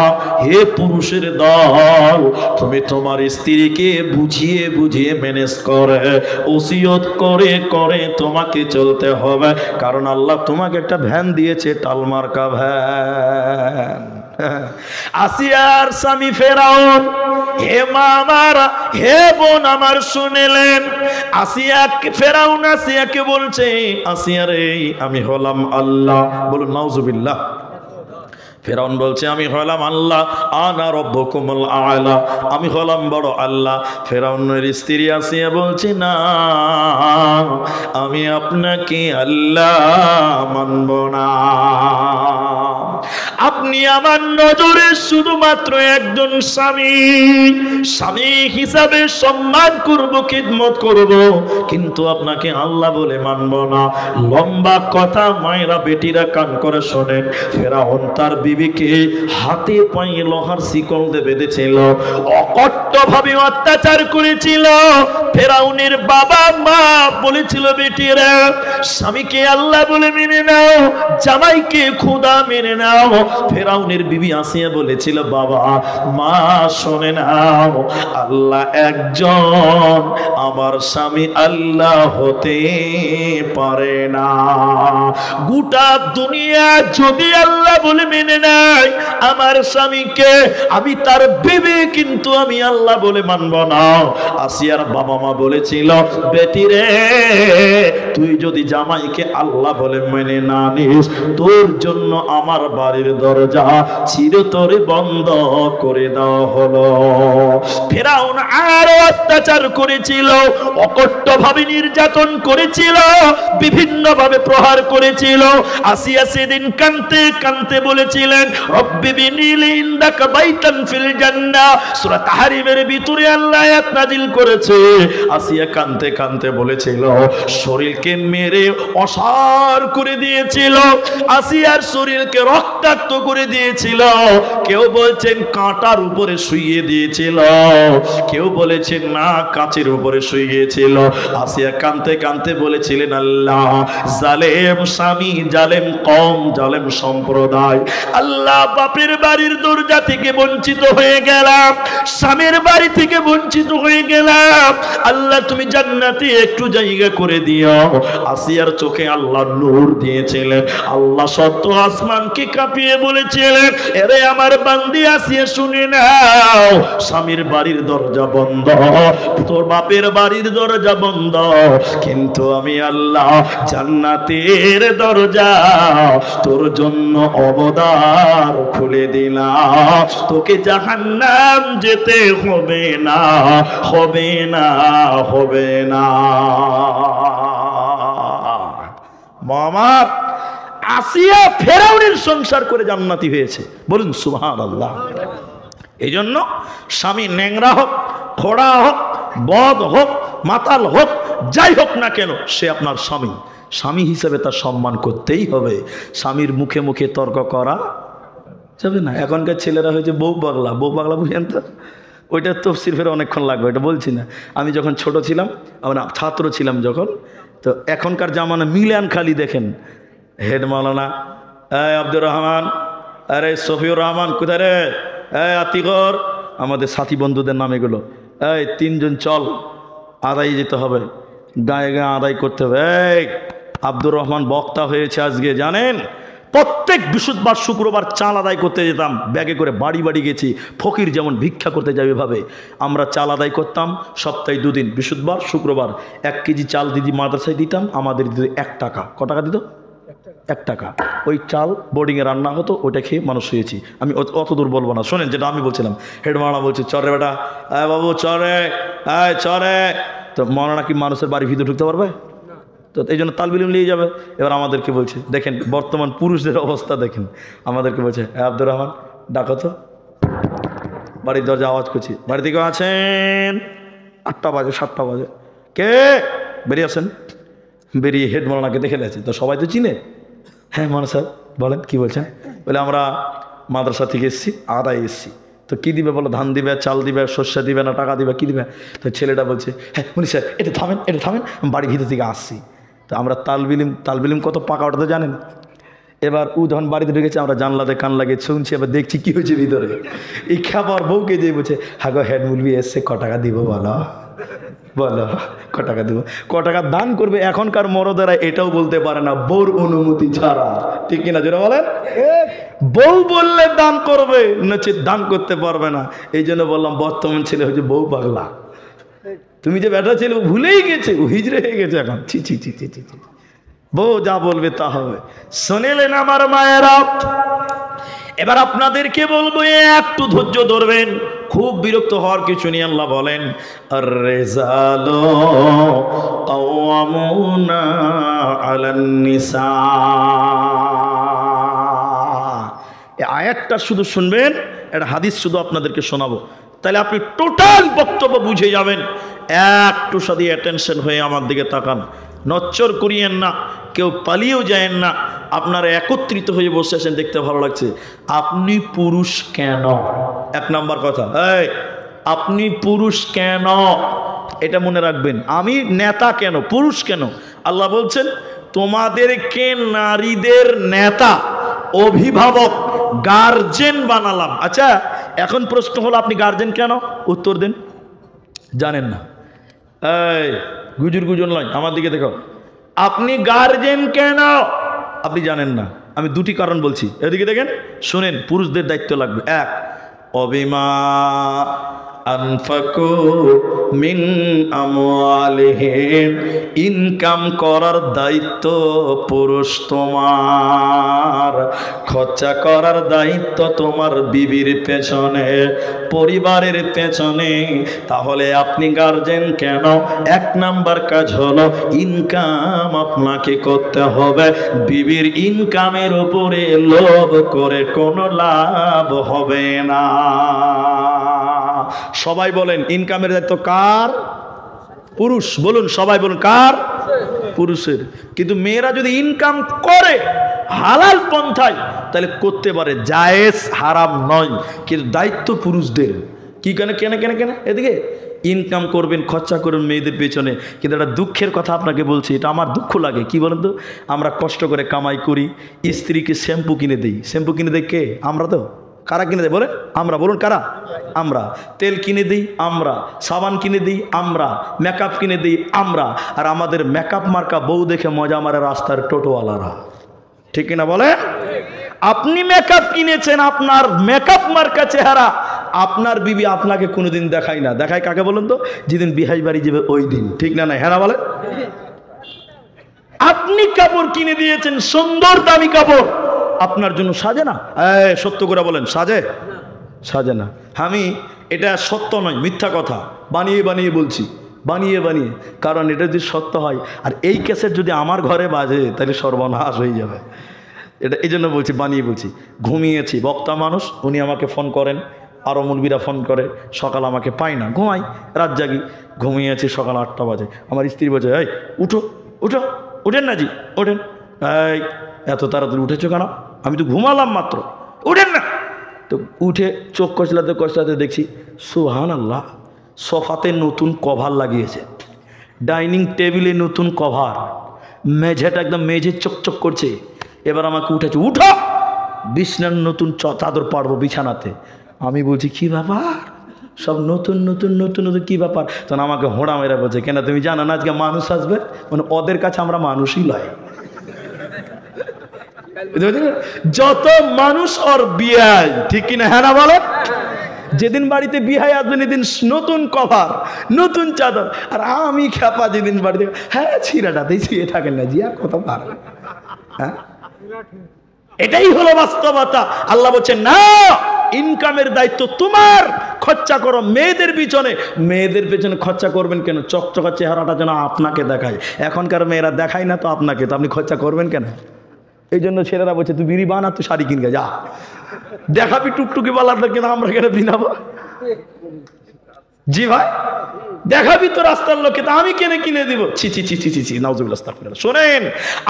হে পুরুষের দল, তুমি তোমার স্ত্রীকে বুঝিয়ে বুঝিয়ে ম্যানেজ করে, ওসিয়ত করে করে তোমাকে চলতে হবে। কারণ আল্লাহ তোমাকে একটা ভ্যান দিয়েছে, টালমার্কা ভ্যান। আসিয়ার স্বামী ফেরাউন, হে মা আমার, হে বোন আমার, শুনেলেন আসিয়া, ফেরাউন আসিয়াকে বলছে, আসিয়া রে, আমি হলাম আল্লাহ। বলুন নাউজুবিল্লাহ। ফেরাউন বলছে, আমি হলাম আল্লাহ, আনা রব্বুকুমুল আ'লা, আমি হলাম বড় আল্লাহ। ফেরাউনের স্ত্রী আসিয়া বলছে, না, আমি আপনাকে আল্লাহ মানব না। আপনি আমার নজরে শুধুমাত্র একজন স্বামী, স্বামী হিসাবে সম্মান করব, খিদমত করব, কিন্তু আপনাকে আল্লাহ বলে মানব না। লম্বা কথা, মায়েরা বেটিরা কান করে শোনেন। ফেরাউন তার বিবিকে হাতে পায়ে লোহার শিকল দিয়ে বেঁধেছিল, অকট্ট ভাবে অত্যাচার করেছিল। ফেরাউনের বাবা মা বলেছিল, বেটিরা স্বামীকে আল্লাহ বলে মেনে নাও, জামাইকে খোদা মেনে নাও। ফেরাউনের বিবি আসিয়া বলেছিল, বাবা মা শোনে নাও, আল্লাহ একজন, আমার স্বামী আল্লাহ হতে পারে না। গোটা দুনিয়া যদি আল্লাহ বলে মেনে নেয় আমার স্বামীকে, আমি তার বিবি, কিন্তু আমি আল্লাহ বলে মানব না। আসিয়ার বাবা মা বলেছিল, বেটি রে তুই যদি জামাইকে আল্লাহ বলে মেনে না নিস, তোর জন্য আমার বাড়ির দরজা চিরতরে বন্ধ করে দেওয়া হলো। ফেরাউন আরো অত্যাচার করেছিল, অকট্য ভাবে নির্যাতন করেছিল, বিভিন্ন ভাবে প্রহার করেছিল। আসিয়া সেদিন কাঁদতে কাঁদতে বলেছিলেন, রব্বি বিনিলি ইনদাকা বাইতান ফিল জান্নাহ। সূরা তাহরিমের ভিতরে আল্লাহ আয়াত নাজিল করেছে। আসিয়া কাঁদতে কাঁদতে বলেছিল, শরীরকে মেরে অসার করে দিয়েছিল, আসিয়ার শরীরকে রক্তাক্ত করে দিয়েছিল। কেউ বলছেন কাঁটার উপরে শুইয়ে দিয়েছিল, কেউ বলেছেন না কাচের উপরে শুইয়েছিল। আসিয়া কাঁদতে কাঁদতে বলেছিলেন, আল্লাহ জালেম স্বামী, জালেম কওম, জালেম সম্প্রদায়, আল্লাহ বাপের বাড়ির দরজা থেকে বঞ্চিত হয়ে গেলাম, স্বামীর বাড়ি থেকে বঞ্চিত হয়ে গেলাম, আল্লাহ তুমি জান্নাতে একটু জায়গা করে দিও। আসিয়ার চোখে আল্লাহ নূর দিয়েছিলেন। আল্লাহ সত্য আসমানকে কাঁপিয়ে বলেছিলেন, এরে আমার বান্দি আসিয়া শুনে নাও, স্বামীর বাড়ির দরজা বন্ধ, তোর বাপের বাড়ির দরজা বন্ধ, কিন্তু আমি আল্লাহ জান্নাতের দরজা তোর জন্য অবদার খুলে দিলাম। তোকে জাহান্নাম যেতে হবে না, হবে না, হবে না। মামা আসিয়া ফেরাউনের সংসার করে জান্নাতি হয়েছে, বলুন সুবহানাল্লাহ। এই জন্য স্বামী ন্যাংরা হোক, খোড়া হোক, বদ হোক, মাতাল হোক, যাই হোক না কেন, সে আপনার স্বামী। স্বামী হিসেবে তার সম্মান করতেই হবে। স্বামীর মুখে মুখে তর্ক করা যাবে না। এখনকার ছেলেরা হয়েছে বউ পাগলা। বউ পাগলা বুঝেন তো, ওইটা তফসির ফেরে অনেকক্ষণ লাগবে, ওইটা বলছি না। আমি যখন ছোট ছিলাম, আমরা ছাত্র ছিলাম যখন, তো এখনকার জামানা মিলান খালি দেখেন, হেড মাওলানা, আব্দুর রহমান, আরে সফিউর রহমান কোথায় রে, আতিকর, আমাদের সাথী বন্ধুদের নাম এগুলো, এই তিনজন চল আদায় যেতে হবে, গায়ে গায়ে আদায় করতে হবে। এই আব্দুর রহমান বক্তা হয়েছে আজকে, জানেন প্রত্যেক বৃহস্পতিবার শুক্রবার চাল আদায় করতে যেতাম, ব্যাগে করে বাড়ি বাড়ি গেছি। ফকির যেমন ভিক্ষা করতে যাবে ভাবে আমরা চাল আদায় করতাম। সপ্তাহে 2 দিন, বৃহস্পতিবার শুক্রবার 1 কেজি চাল দিদি মাদ্রাসায় দিতাম, আমাদের দিত 1 টাকা। ক টাকা দিত? 1 টাকা। ওই চাল বোর্ডিংয়ে রান্না হতো, ওইটা খেয়ে মানুষ হয়েছি। আমি অত দূর বলবো না, শোনেন যেটা আমি বলছিলাম। হেড মাওলানা বলছে, চরে বেটা, বাবু চরে, চরে। তো মাওলানা কি মানুষের বাড়ির ভিতরে ঢুকতে পারবে? তো এই জন্য তালবিলিম নিয়ে যাবে। এবার আমাদেরকে বলছে, দেখেন বর্তমান পুরুষদের অবস্থা দেখেন, আমাদেরকে বলছে, আব্দুর রহমান ডাকো তো। বাড়ির দরজা আওয়াজ করছি, বাড়ি থেকে আছেন? 8টা বাজে, 7টা বাজে, কে? বেরিয়ে আসেন। বেরিয়ে হেড মাওলানাকে দেখে গেছে, তো সবাই তো চিনে। হ্যাঁ মাওলানা স্যার বলেন, কি বলছেন? বলে আমরা মাদ্রাসা থেকে এসেছি, আদায় এসেছি। তো কী দিবে বলো? ধান দিবে, চাল দিবে, শস্য দিবে, না টাকা দিবে, কী দিবে? তো ছেলেটা বলছে, হ্যাঁ উনি স্যার এটা থামেন, এটা থামেন, বাড়ির ভিতর থেকে আসছি। তো আমরা তালবিলিম কত পাকা ওটা তো জানেন। এবার ও যখন বাড়িতে ঢুকেছে, আমরা জানলাতে কান লাগিয়ে শুনছি, এবার দেখছি কী হয়েছে ভিতরে। এই খাবার বউকে দিয়ে বলছে, হ্যাঁ গো হেড মুলবি এসছে, ক টাকা দিব বলো, বলো ক টাকা দিব, ক টাকা দান করবে। এখনকার মরদেরা এটাও বলতে পারে না বউর অনুমতি ছাড়া, ঠিক কিনা জোরে বলেন? বউ বললে দান করবে, নচেৎ দান করতে পারবে না। এই জন্য বললাম বর্তমান ছেলে হচ্ছে বউ পাগলা। তুমি যে বেটা ছেলে ভুলেই গেছে, ও হিজড়ে হয়ে গেছে এখন। ছি ছি ছি ছি ছি, বউ যা বলবে তা হবে। শুনেলেন আমার মায়েরা? এবার আপনাদেরকে বলবো, একটু ধৈর্য ধরবেন, খুব বিরক্ত হওয়ার কিছু নেই। আল্লাহ বলেন, আর-রিজালু কাওয়ামুনা আলান নিসা। এই আয়াতটা শুধু শুনবেন, একটা হাদিস শুধু আপনাদেরকে শোনাবো, তাহলে আপনি টোটাল বক্তব্য বুঝে যাবেন। একটু সাথে অ্যাটেনশন হয়ে আমার দিকে তাকান, নচ্চর করিয়েন না, কেউ পালিয়েও যায়েন না। আপনারা একত্রিত হয়ে বসে আছেন, দেখতে ভালো লাগছে। আপনি পুরুষ কেন? 1 নাম্বার কথা, এই আপনি পুরুষ কেন, এটা মনে রাখবেন। আমি নেতা কেন, পুরুষ কেন? আল্লাহ বলছেন তোমাদেরকে নারীদের নেতা, অভিভাবক, গার্জেন বানালাম। আচ্ছা, এখন প্রশ্ন হলো আপনি গার্জেন কেন? উত্তর দেন। জানেন না? এই গুজুর গুজুর নয়, আমার দিকে দেখো। আপনি গার্জেন কেন আপনি জানেন না? আমি দুটি কারণ বলছি, এদিকে দেখেন, শুনেন। পুরুষদের দায়িত্ব লাগবে। এক, অবিমা আনফাকু মিন আমওয়ালিহিম, ইনকাম করার দায়িত্ব পুরুষ তোমার, খরচা করার দায়িত্ব তোমার বিবির পেছনে, পরিবারের পেছনে। তাহলে আপনি গার্জেন কেন? এক নাম্বার কাজ হলো ইনকাম আপনাকে করতে হবে। বিবির ইনকামের উপরে লোভ করে কোনো লাভ হবে না। সবাই বলেন ইনকামের দায়িত্ব কার? পুরুষ। বলুন, সবাই বলুন কার? পুরুষের। কিন্তু মেয়েরা যদি ইনকাম করে হালাল পন্থায় তাহলে করতে পারে, জায়েজ, হারাম নয়, কিন্তু দায়িত্ব পুরুষদের। কি কেন কেন কেন কেন এদিকে ইনকাম করবেন, খরচা করবেন মেয়েদের পেছনে। কিন্তু একটা দুঃখের কথা আপনাকে বলছি, এটা আমার দুঃখ লাগে। কি বলেন তো? আমরা কষ্ট করে কামাই করি, স্ত্রীকে শ্যাম্পু কিনে দিই। শ্যাম্পু কিনে দেয় কে? আমরা। তো কারা কিনে দেয় বলেন? আমরা। বলুন কারা? আমরা। তেল কিনে দিই আমরা, সাবান কিনে দিই আমরা, মেকআপ কিনে দিই আমরা। আর আমাদের মেকআপ মার্কা বউ দেখে মজা মারে রাস্তার টোটোওয়ালারা। ঠিক কিনা বলেন? আপনি মেকআপ কিনেছেন, আপনার মেকআপ মার্কা চেহারা আপনার বিবি আপনাকে কোনোদিন দেখায় না। দেখায় কাকে বলেন তো? যেদিন বিহাই বাড়ি যাবে ওই দিন। ঠিক না? না হ্যাঁ না বলেন? আপনি কাপড় কিনে দিয়েছেন, সুন্দর দামি কাপড়, আপনার জন্য সাজে না? সত্য করে বলেন, সাজে? সাজে না। আমি এটা সত্য নয়, মিথ্যা কথা বানিয়ে বানিয়ে বলছি, বানিয়ে বানিয়ে। কারণ এটা যদি সত্য হয় আর এই ক্যাসেট যদি আমার ঘরে বাজে তাহলে সর্বনাশ হয়ে যাবে। এটা এই জন্য বলছি, বানিয়ে বলছি। ঘুমিয়েছি, বক্তা মানুষ, উনি আমাকে ফোন করেন, আরও মুরব্বীরা ফোন করে, সকাল আমাকে পাই না, ঘুমাই, রাত জাগি। ঘুমিয়েছি, সকাল 8টা বাজে। আমার স্ত্রী বলছে, এই উঠো উঠো, উঠেন না জি, ওঠেন। এই এত তাড়াতাড়ি উঠেছো কেন? আমি তো ঘুমালাম মাত্র, উঠেন না। তো উঠে চোখ কচলাতে কচলাতে দেখছি সুবহানাল্লাহ, সোফাতে নতুন কভার লাগিয়েছে, ডাইনিং টেবিলে নতুন কভার, মেঝেটা একদম মেঝে চকচক করছে। এবার আমাকে উঠেছে, উঠো, বিছানার নতুন চাদর পাড়বো বিছানাতে। আমি বলছি কি ব্যাপার, সব নতুন নতুন নতুন নতুন, কি ব্যাপার? তখন আমাকে হোঁড়া মেরা বলছে, কেন তুমি জানো না আজকে মানুষ আসবে? মানে ওদের কাছে আমরা মানুষই লয়। যত মানুষ ওর বিয়াই, ঠিক কিনা হ্যাঁ না বলো? যেদিন বাড়িতে বিহাই আসবেন এদিন নতুন কভার, নতুন চাদর। আর আমি খেপা যেদিন বাড়িতে, হ্যাঁ ছিঁড়াটাতেই শুয়ে থাকেন না জি, আর কত পার। হ্যাঁ, এটাই হলো বাস্তবতা। আল্লাহ বলছেন না, ইনকামের দায়িত্ব তোমার, খরচা করো মেয়েদের পিছনে। মেয়েদের পেছনে খরচা করবেন কেন? চকচকা চেহারাটা যেন আপনাকে দেখায়। এখনকার মেয়েরা দেখায় না তো আপনাকে, তো আপনি খরচা করবেন কেন? এই জন্য ছেলেরা বলছে তুই বিড়ি বানা, তুই শাড়ি কিনবে যা, দেখাবি টুকটুকি বালার, কিন্তু আমরা কেন বিনাবো? জি ভাই, দেখাবি তো রাস্তার লোককে, তা আমি কেনে কিনে দিব? ছি ছি ছি ছি ছি ছি, নাউজুবিল্লাহ, আস্তাগফিরুল্লাহ। শোনেন,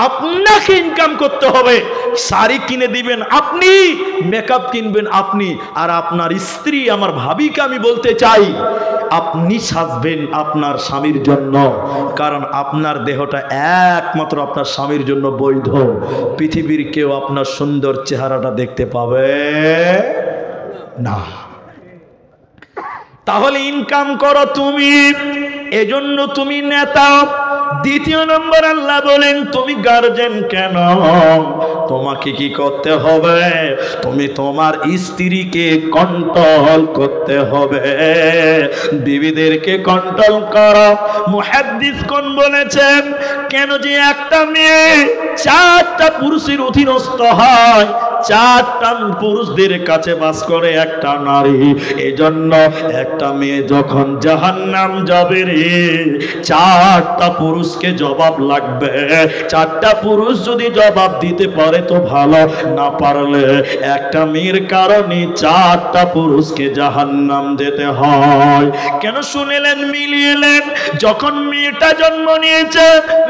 আপনাকে ইনকাম করতে হবে। শাড়ি কিনে দিবেন আপনি, মেকআপ কিনবেন আপনি, আর আপনার স্ত্রী, আমার ভাবিকে আমি বলতে চাই, আপনি সাজবেন আপনার স্বামীর জন্য। কারণ আপনার দেহটা একমাত্র আপনার স্বামীর জন্য বৈধ। পৃথিবীর কেউ আপনার সুন্দর চেহারাটা দেখতে পাবে না। তাহলে ইনকাম করো তুমি, এজন্য তুমি নেতা। দ্বিতীয় নম্বর আল্লাহ বলেন তুমি গার্জেন কেন? তোমাকে কি করতে হবে? তুমি তোমার স্ত্রীকে কন্ট্রোল করতে হবে, বিবিদেরকে কন্ট্রোল করো। মুহাদ্দিস কোন বলেছেন, কেন যে একটা মেয়ে 4টা পুরুষের অধীনস্থ হয়, 4টা পুরুষদের কাছে বাস করে একটা নারী। এজন্য একটা মেয়ে যখন জাহান্নাম যাবে রে, 4টা পুরুষকে জবাব লাগবে। 4টা পুরুষ যদি জবাব দিতে পারে তো ভালো, না পারলে একটা মেয়ের কারণে 4টা পুরুষকে জাহান্নাম যেতে হয়। কেন শুনেলেন, মিলিয়েলেন? যখন মেয়েটা জন্ম নিয়েছে,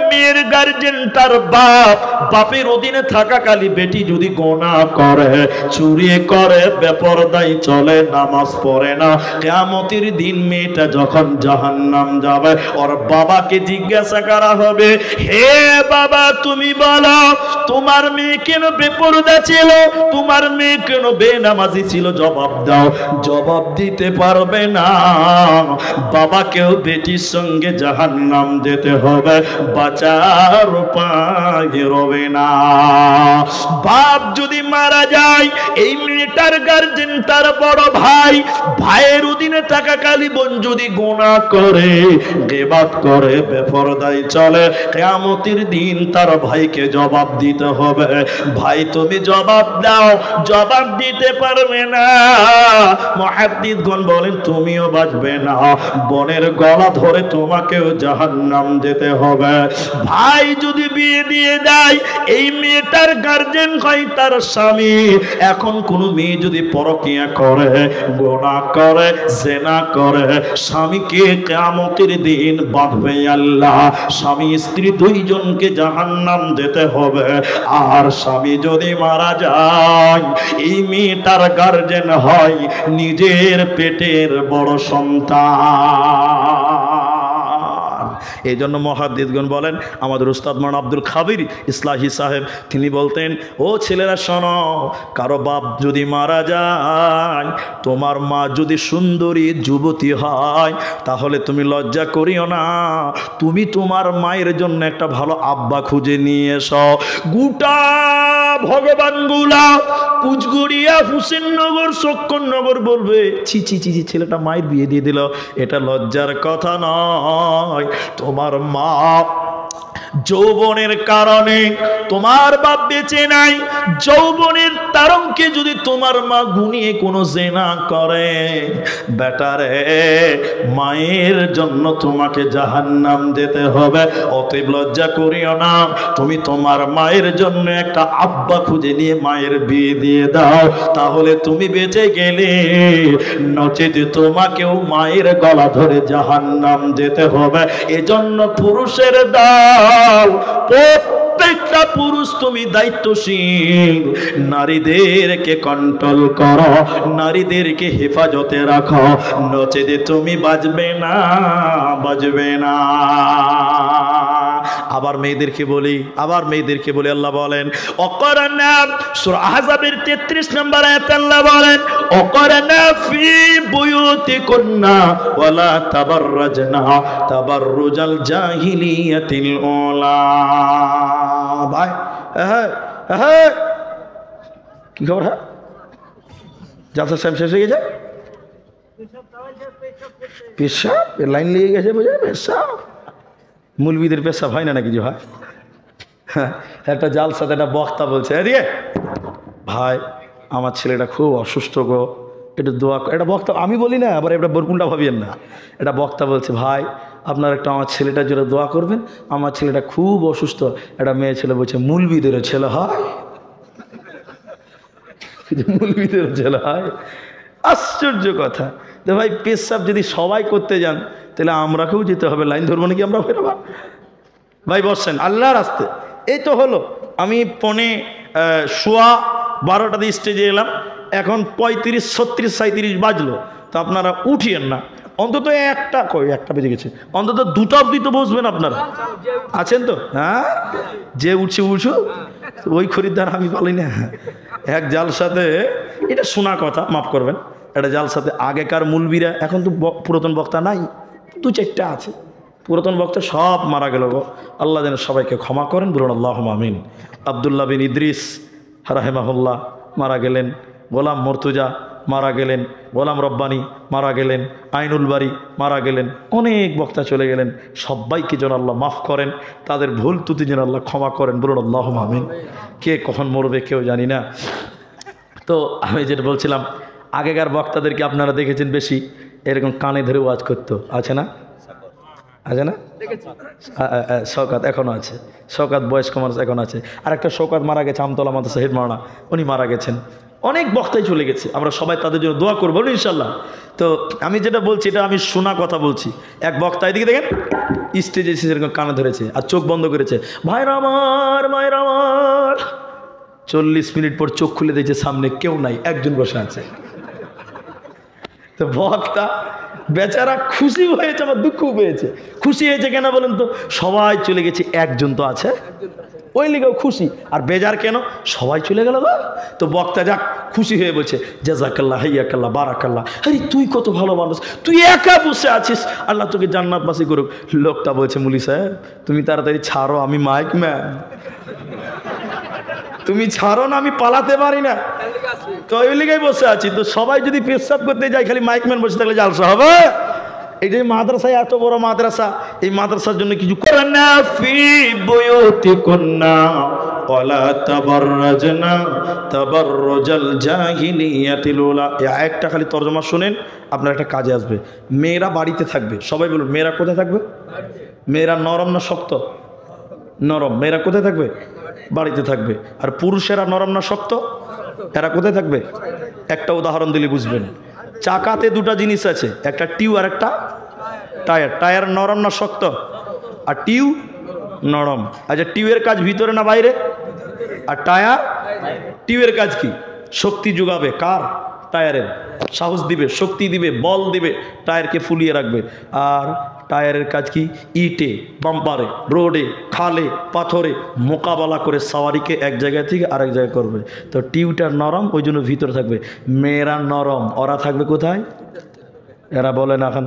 মেয়ের গার্জেন তার বাপ, বাপ, বাপের অধীনে থাকাকালী বেটি যদি গোনা করে, চুরি করে, বেপরদাই চলে, নামাজ পড়ে না, কিয়ামতের দিন মেয়েটা যখন জাহান্নাম যাবে, ওর বাবাকে জিজ্ঞাসা করা হবে, হে বাবা তুমি বলো তোমার মেয়ে কেন বেপরদা ছিল, তোমার মেয়ে কেন বেনামাজি ছিল, জবাব দাও। জবাব দিতে পারবে না। বাবাকেও বেটির সঙ্গে জাহান্নাম যেতে হবে, বাঁচার উপায় রবে না। বাপ যদি মারা যায়, এই মেয়েটার গার্জেন তার বড় ভাই, ভাইয়ের অধীনে থাকাকালী বোন যদি গুনাহ করে, গীবত করে, বেপরদাই চলে, কিয়ামতের দিন তার ভাইকে জবাব দিতে হবে। ভাই তুমি জবাব দাও, জবাব দিতে পারবে না। মুহাদ্দিসগণ বলেন তুমিও বাঁচবে না, বোনের গলা ধরে তোমাকেও জাহান্নাম যেতে হবে। ভাই যদি বিয়ে দিয়ে দেয়, এই মেয়েটার গার্জেন হয় তার স্বামী। এখন কোন মেয়ে যদি পরকিয়া করে, গুনাহ করে, জিনা করে, স্বামীকে কিয়ামতের দিন বাঁধবে আল্লাহ। স্বামী স্ত্রী দুইজনকে জাহান্নাম যেতে হবে। আর স্বামী যদি মারা যায়, এই মেয়েটার গার্জেন হয় নিজের পেটের বড় সন্তান। এই জন্য মুহাদ্দিসগণ বলেন, আমাদের উস্তাদ মাওলানা আব্দুল খাবির ইসলাহি সাহেব তিনি বলতেন, ও ছেলেরা শোনো, কারো বাপ যদি মারা যায়, তোমার মা যদি সুন্দরী যুবতী হয়, তাহলে তুমি লজ্জা করিও না, তুমি তোমার মায়ের জন্য একটা ভালো আব্বা খুঁজে নিয়ে এসো। গোটা ভগবানগুলা কুচগুড়িয়া, হুসেননগর, শক্করনগর বলবে, ছি ছি ছি ছি, ছেলেটা মায়ের বিয়ে দিয়ে দিল, এটা লজ্জার কথা নয়। তোমার মা যৌবনের কারণে, তোমার বাপ বেঁচে নাই, যৌবনের তারঙ্গে যদি তোমার মা গুনিয়ে কোনো জিনা করে, বেটারে মায়ের জন্য তোমাকে জাহান্নাম যেতে হবে। অতএব লজ্জা করিও না, তুমি তোমার মায়ের জন্য একটা আব্বা খুঁজে নিয়ে মায়ের বিয়ে দিয়ে দাও, তাহলে তুমি বেঁচে গেলে। নচেত তোমাকেও মায়ের গলা ধরে জাহান্নাম যেতে হবে। এজন্য পুরুষের দাও, প্রত্যেকটা পুরুষ তুমি দায়িত্বশীল, নারীদেরকে কন্ট্রোল করো, নারীদেরকে হেফাজতে রাখো, নচেত তুমি বাঁচবে না, বাঁচবে না। আবার মেয়েদেরকে বলি, আল্লাহ বলেন, অকরনা, সূরা আহজাবের 33 নম্বর আয়াত আল্লাহ বলেন, অকরনা ফি বুয়ুতিকুন্না ওয়ালা তাবাররাজনা তাবাররুজাল জাহিলিয়াতিল উলা। ভাই হ্যাঁ হ্যাঁ, কি খবর? হ্যাঁ, জালসা সাহেব শেষ হয়ে গেছে, পেশাব লাইন লেগে গেছে, বুঝে পেশাব, মুলবিদের পেশাব হয় না নাকি? যে ভাই একটা জালসাতে একটা বক্তা বলছে, এদিকে ভাই আমার ছেলেটা খুব অসুস্থ গো, একটু দোয়া, এটা বক্তা, আমি বলি না, আবার এটা বরকুনটা ভাবিয়েন না, এটা বক্তা বলছে, ভাই আপনার একটা আমার ছেলেটার জন্য দোয়া করবেন, আমার ছেলেটা খুব অসুস্থ। একটা মেয়ে ছেলে বলছে, মুলবিদেরও ছেলে হয়? মুলবিদেরও ছেলে হয়? আশ্চর্য কথা। তো ভাই পেশাব যদি সবাই করতে যান, তাহলে আমরাকেও যেতে হবে, লাইন ধরবো নাকি আমরা? ফেরবা ভাই বসছেন আল্লাহর রাস্তে। এই তো হলো, আমি 12:15 দিয়ে স্টেজে এলাম, এখন 35, 36, 37 বাজলো। তো আপনারা উঠিয়েন না, অন্তত একটা বেজে গেছে, অন্তত 2টা অবধি তো বসবেন আপনারা, আছেন তো? হ্যাঁ, যে উঠছে উঠু, ওই খরিদ্দার আমি বলি না। এক জালসাতে, এটা শোনা কথা, মাফ করবেন, একটা জালসাতে আগেকার মুলবিরা, এখন তো পুরাতন বক্তা নাই, 2-4টা আছে, পুরাতন বক্তা সব মারা গেল গো, আল্লাহ যেন সবাইকে ক্ষমা করেন, বলুন আল্লাহুম্মা আমিন। আব্দুল্লাহ বিন ইদ্রিস রাহিমাহুল্লাহ মারা গেলেন, গোলাম মর্তুজা মারা গেলেন, গোলাম রব্বানি মারা গেলেন, আইনুল বারি মারা গেলেন, অনেক বক্তা চলে গেলেন। সবাইকে যেন আল্লাহ মাফ করেন, তাদের ভুল ত্রুটি যেন আল্লাহ ক্ষমা করেন, বলুন আল্লাহুম্মা আমিন। কে কখন মরবে কেউ জানি না। তো আমি যেটা বলছিলাম, আগেকার বক্তাদেরকে আপনারা দেখেছেন বেশি এরকম কানে ধরে ওয়াজ করতো, আছে না? আছে না? শওকাত এখনও আছে, শওকাত বয়স্ক মানুষ এখন আছে। আর একটা শওকাত মারা গেছে, আমতলা মাদ্রাসা হেড মাওলানা, উনি মারা গেছেন। অনেক বক্তাই চলে গেছে, আমরা সবাই তাদের জন্য দোয়া করবো ইনশাল্লাহ। তো আমি যেটা বলছি, এটা আমি শোনা কথা বলছি। এক বক্তা, এদিকে দেখেন, স্টেজে এসে সেরকম কানে ধরেছে আর চোখ বন্ধ করেছে, ভাইরা আমার মায়ের আমার। 40 মিনিট পর চোখ খুলে দিয়েছে, সামনে কেউ নাই, একজন বসে আছে। তো বক্তা বেচারা খুশি হয়েছে, আমার দুঃখ পেয়েছে। খুশি হয়েছে কেন বলেন তো? সবাই চলে গেছে, একজন তো আছে, ওই লিগেও খুশি। আর বেজার কেন? সবাই চলে গেল গো। তো বক্তা যাক খুশি হয়ে বলছে, জাযাকাল্লাহ হাইয়াকাল্লাহ বারাকাল্লাহ। আরে তুই কত ভালো মানুষ, তুই একা বসে আছিস, আল্লাহ তোকে জান্নাতবাসী করুক। লোকটা বলছে, মুলি সাহেব তুমি তাড়াতাড়ি ছাড়ো, আমি মাইক ম্যান, তুমি ছাড়ো না, আমি পালাতে পারি না, তো ওই লিগেই বসে আছি। তো সবাই যদি পেশাব করতে যায়, খালি মাইকম্যান বসে থাকলে জালসা হবে? এই যে মাদ্রাসায় এত বড় মাদ্রাসা, এই মাদ্রাসার জন্য কিছু করোনা ফি বুয়ুতিকুন্না ওয়ালা তাবাররাজনা তাবাররুজাল জাহিলিয়াতিল উলা। এই আয়াতটা খালি তরজমা শুনেন, আপনার একটা কাজে আসবে। মেয়েরা বাড়িতে থাকবে, সবাই বলুন মেয়েরা কোথায় থাকবে? মেয়েরা নরম না শক্ত? নরম। মেয়েরা কোথায় থাকবে? বাড়িতে থাকবে। আর পুরুষেরা নরম না শক্ত? এরা কোথায় থাকবে? একটা উদাহরণ দিলে বুঝবেন। চাকাতে দুটা জিনিস আছে, একটা টিউ আর একটা টায়ার। টায়ার নরম না শক্ত? আর টিউ নরম। আচ্ছা টিউয়ের কাজ ভিতরে না বাইরে? আর টায়ার, টিউয়ের কাজ কি? শক্তি যোগাবে। কার? টায়ারের। সাহস দিবে, শক্তি দিবে, বল দিবে, টায়ারকে ফুলিয়ে রাখবে। আর টায়ারের কাজ কি? ইটে, বাম্পারে, রোডে, খালে, পাথরে মোকাবেলা করে সাওয়ারিকে এক জায়গা থেকে আরেক জায়গায় করবে। তো টিউটা নরম, ওই জন্য ভিতরে থাকবে। মেয়েরা নরম, ওরা থাকবে কোথায়? এরা বলে না এখন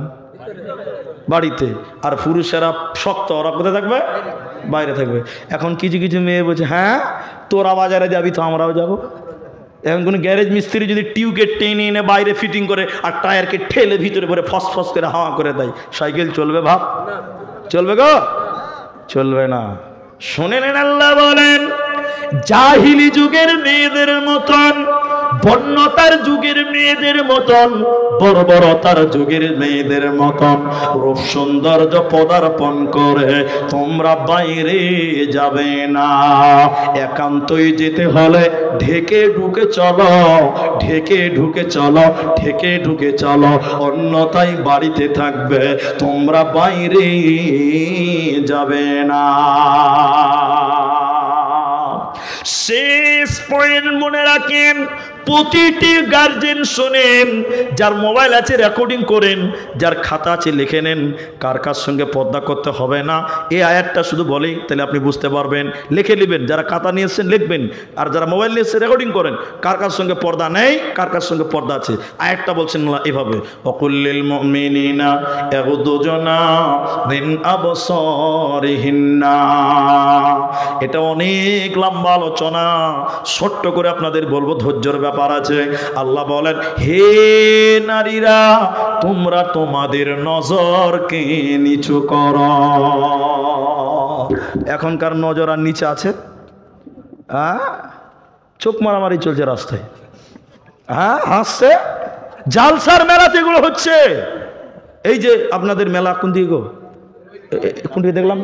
বাড়িতে। আর পুরুষেরা শক্ত, ওরা কোথায় থাকবে? বাইরে থাকবে। এখন কিছু কিছু মেয়ে বলছে, হ্যাঁ তোরা বাজারে যাবি তো আমরাও যাবো। এখন কোনো গ্যারেজ মিস্ত্রি যদি টিউকে টেনে এনে বাইরে ফিটিং করে আর টায়ারকে ঠেলে ভিতরে ভরে ফসফস করে হাওয়া করে দেয়, সাইকেল চলবে? ভাব চলবে গো? চলবে না। শুনে নেন, আল্লাহ বলেন জাহিলি যুগের মেয়েদের মতন, বন্যতার যুগের মেয়েদের মতন, বর্বরতার যুগের মেয়েদের মতন রূপ সৌন্দর্য পদার্পণ করে তোমরা বাইরে যাবে না। একান্তই যেতে হলে ঢেকে ঢুকে চলো, ঢেকে ঢুকে চলো, ঢেকে ঢুকে চলো, অন্যথায় বাড়িতে থাকবে, তোমরা বাইরে যাবে না। শেষ পয়েন্ট মনে রাখেন, প্রতিটি গার্জেন শোনেন, যার মোবাইল আছে রেকর্ডিং করেন, যার খাতা আছে লিখে নেন, কার কার সঙ্গে পর্দা করতে হবে না। এই আয়াতটা শুধু বলেই তাহলে আপনি বুঝতে পারবেন, লিখে নেবেন। যারা খাতা নিয়ে এসেছেন লিখবেন, আর যারা মোবাইল নিয়ে এসে রেকর্ডিং করেন, কার কার সঙ্গে পর্দা নেই, কার কার সঙ্গে পর্দা আছে। আয়াতটা বলছেন না এভাবে, ওয়াকুল্লিল মুমিনিনা ইয়াগুদুনা মিন আবসারিহিন্না। এটা অনেক লম্বা আলোচনা, ছোট্ট করে আপনাদের বলবো, ধৈর্যের ব্যাপার আছে। আল্লাহ বলেন, হে নারীরা তোমরা তোমাদের নজরকে নিচু করো। এখনকার নজর আর নিচে আছে? চোখ মারামারি চলছে রাস্তায়, হাসছে। জালসার মেলাতে এগুলো হচ্ছে। এই যে আপনাদের মেলা কোন দিকে গো? কোন দিকে দেখলাম?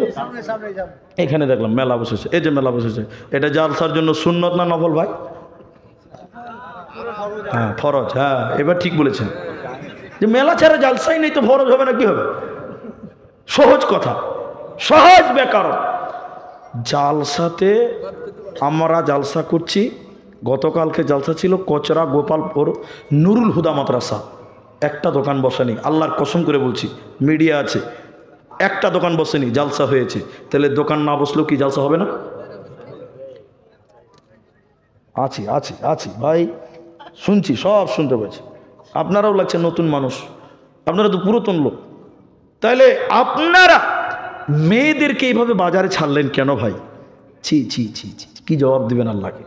এখানে দেখলাম মেলা বসেছে। এই যে মেলা বসেছে, এটা জালসার জন্য সুন্নত না নফল ভাই? হ্যাঁ ফরজ। হ্যাঁ এবার ঠিক বলেছেন, যে মেলা ছাড়া জালসাই নেই তো ফরজ হবে না কি হবে? সহজ কথা, সহজ ব্যাকরণ। জালসাতে আমরা জালসা করছি। গতকালকে জালসা ছিল কচরা গোপালপুর নুরুল হুদা মাদ্রাসা। একটা দোকান বসেনি, আল্লাহর কসম করে বলছি, মিডিয়া আছে, একটা দোকান বসেনি, জালসা হয়েছে। তাহলে দোকান না বসলেও কি জালসা হবে না? আছি আছি আছি ভাই, শুনছি, সব শুনতে পাচ্ছি। আপনারাও লাগছে নতুন মানুষ, আপনারা তো পুরাতন লোক। তাহলে আপনারা মেয়েদেরকে এইভাবে বাজারে ছাড়লেন কেন ভাই? ছি ছি ছি ছি, কি জবাব দিবেন আল্লাহকে?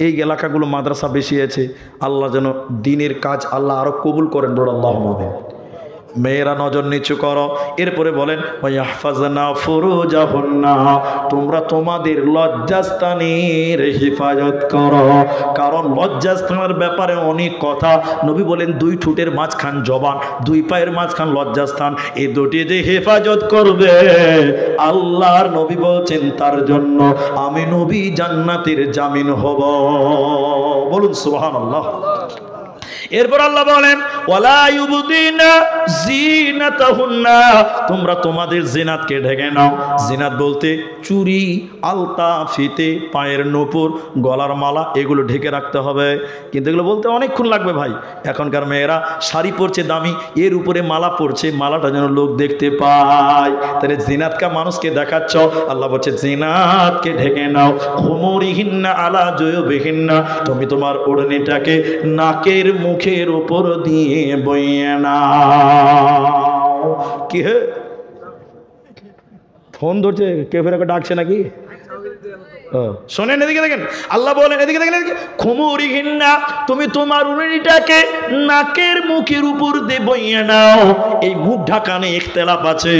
এই এলাকাগুলো মাদ্রাসা বেশি আছে, আল্লাহ যেন দিনের কাজ আল্লাহ আরো কবুল করেন। বড় আল্লাহ। মেয়েরা নজর নিচু করো। এরপরে বলেন ওয়াহফাজনা ফুরুজাহুন্না, তোমরা তোমাদের লজ্জাস্থানের হেফাজত করো। কারণ লজ্জাস্থানের ব্যাপারে অনেক কথা। নবী বলেন, দুই ঠোঁটের মাঝখান জবান, দুই পায়ের মাঝখান লজ্জাস্থান, এই দুটি যে হেফাজত করবে, আল্লাহর নবী বলছেন তার জন্য আমি নবী জান্নাতের জামিন হব। বলুন সুবহানাল্লাহ। এরপর আল্লাহ বলেন ওয়ালা ইউবদিনা জিনাতাহুন্না, তোমরা তোমাদের জিনাতকে ঢেকে নাও। জিনাত বলতে চুড়ি, আলতা, ফিতে, পায়ের নূপুর, গলার মালা, এগুলো ঢেকে রাখতে হবে। কিন্তু এগুলো বলতে অনেকক্ষণ লাগবে ভাই। এখনকার মেয়েরা শাড়ি পরছে দামি, এর উপরে মালা পরছে, মালাটা যেন লোক দেখতে পায়। তাহলে জিনাতকা মানুষকে দেখাচ্ছ, আল্লাহ বলছে জিনাতকে ঢেকে নাও। খুমুরিহিন্না আলা জুয়ুবিহিন্না, তুমি তোমার ওড়নিটাকে নাকের মুখের উপর দিয়ে বইয়ে নাও। কি হে ফোন ধরছে, কে ফেরাকে ডাকছে নাকি? শোনেন, এদিকে দেখেন, আল্লাহ বলেন, এদিকে দেখেন, খুমুরিহিন্না, তুমি তোমার উড়নিটাকে নাকের মুখের উপর দিয়ে বইয়ে নাও। এই মুখ ঢাকানে ইখতিলাফ আছে,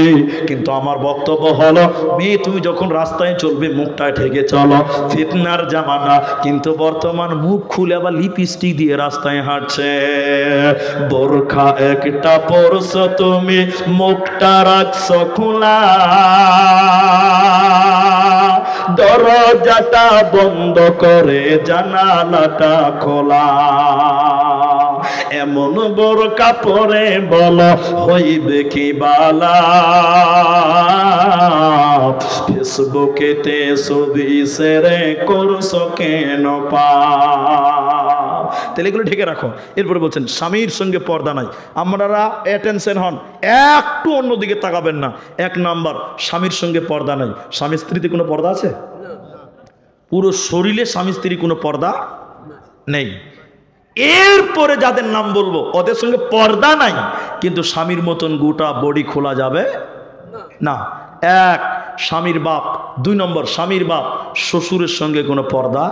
কিন্তু আমার বক্তব্য হলো, মেয়ে তুমি যখন রাস্তায় চলবে মুখটা ঢেকে চলো, ফিতনার জামানা। কিন্তু বর্তমান মুখ খুলে আবার লিপস্টিক দিয়ে রাস্তায় হাঁটছে। বোরখা একটা পরছো তুমি, মুখটা রাখছো খোলা, দরজাটা বন্ধ করে জানালাটা খোলা। এমন বোরকা পরে বলো হইবে কি বালা, ফেসবুকেতে ছবি শেয়ার করছো কেন পা। তাহলে এগুলো ঢেকে রাখো। এরপরে বলছেন স্বামীর সঙ্গে পর্দা নাই। আপনারা অ্যাটেনশন হন, একটু অন্যদিকে তাকাবেন না। এক নাম্বার, স্বামীর সঙ্গে পর্দা নাই। স্বামী স্ত্রীতে কোনো পর্দা আছে? পুরো শরীরে স্বামী স্ত্রী কোনো পর্দা নেই। এরপরে যাদের নাম বলবো ওদের সঙ্গে পর্দা নাই, কিন্তু স্বামীর মতন গোটা বডি খোলা যাবে না। এক, স্বামীর বাপ। দুই নম্বর, স্বামীর বাপ শ্বশুরের সঙ্গে কোনো পর্দা,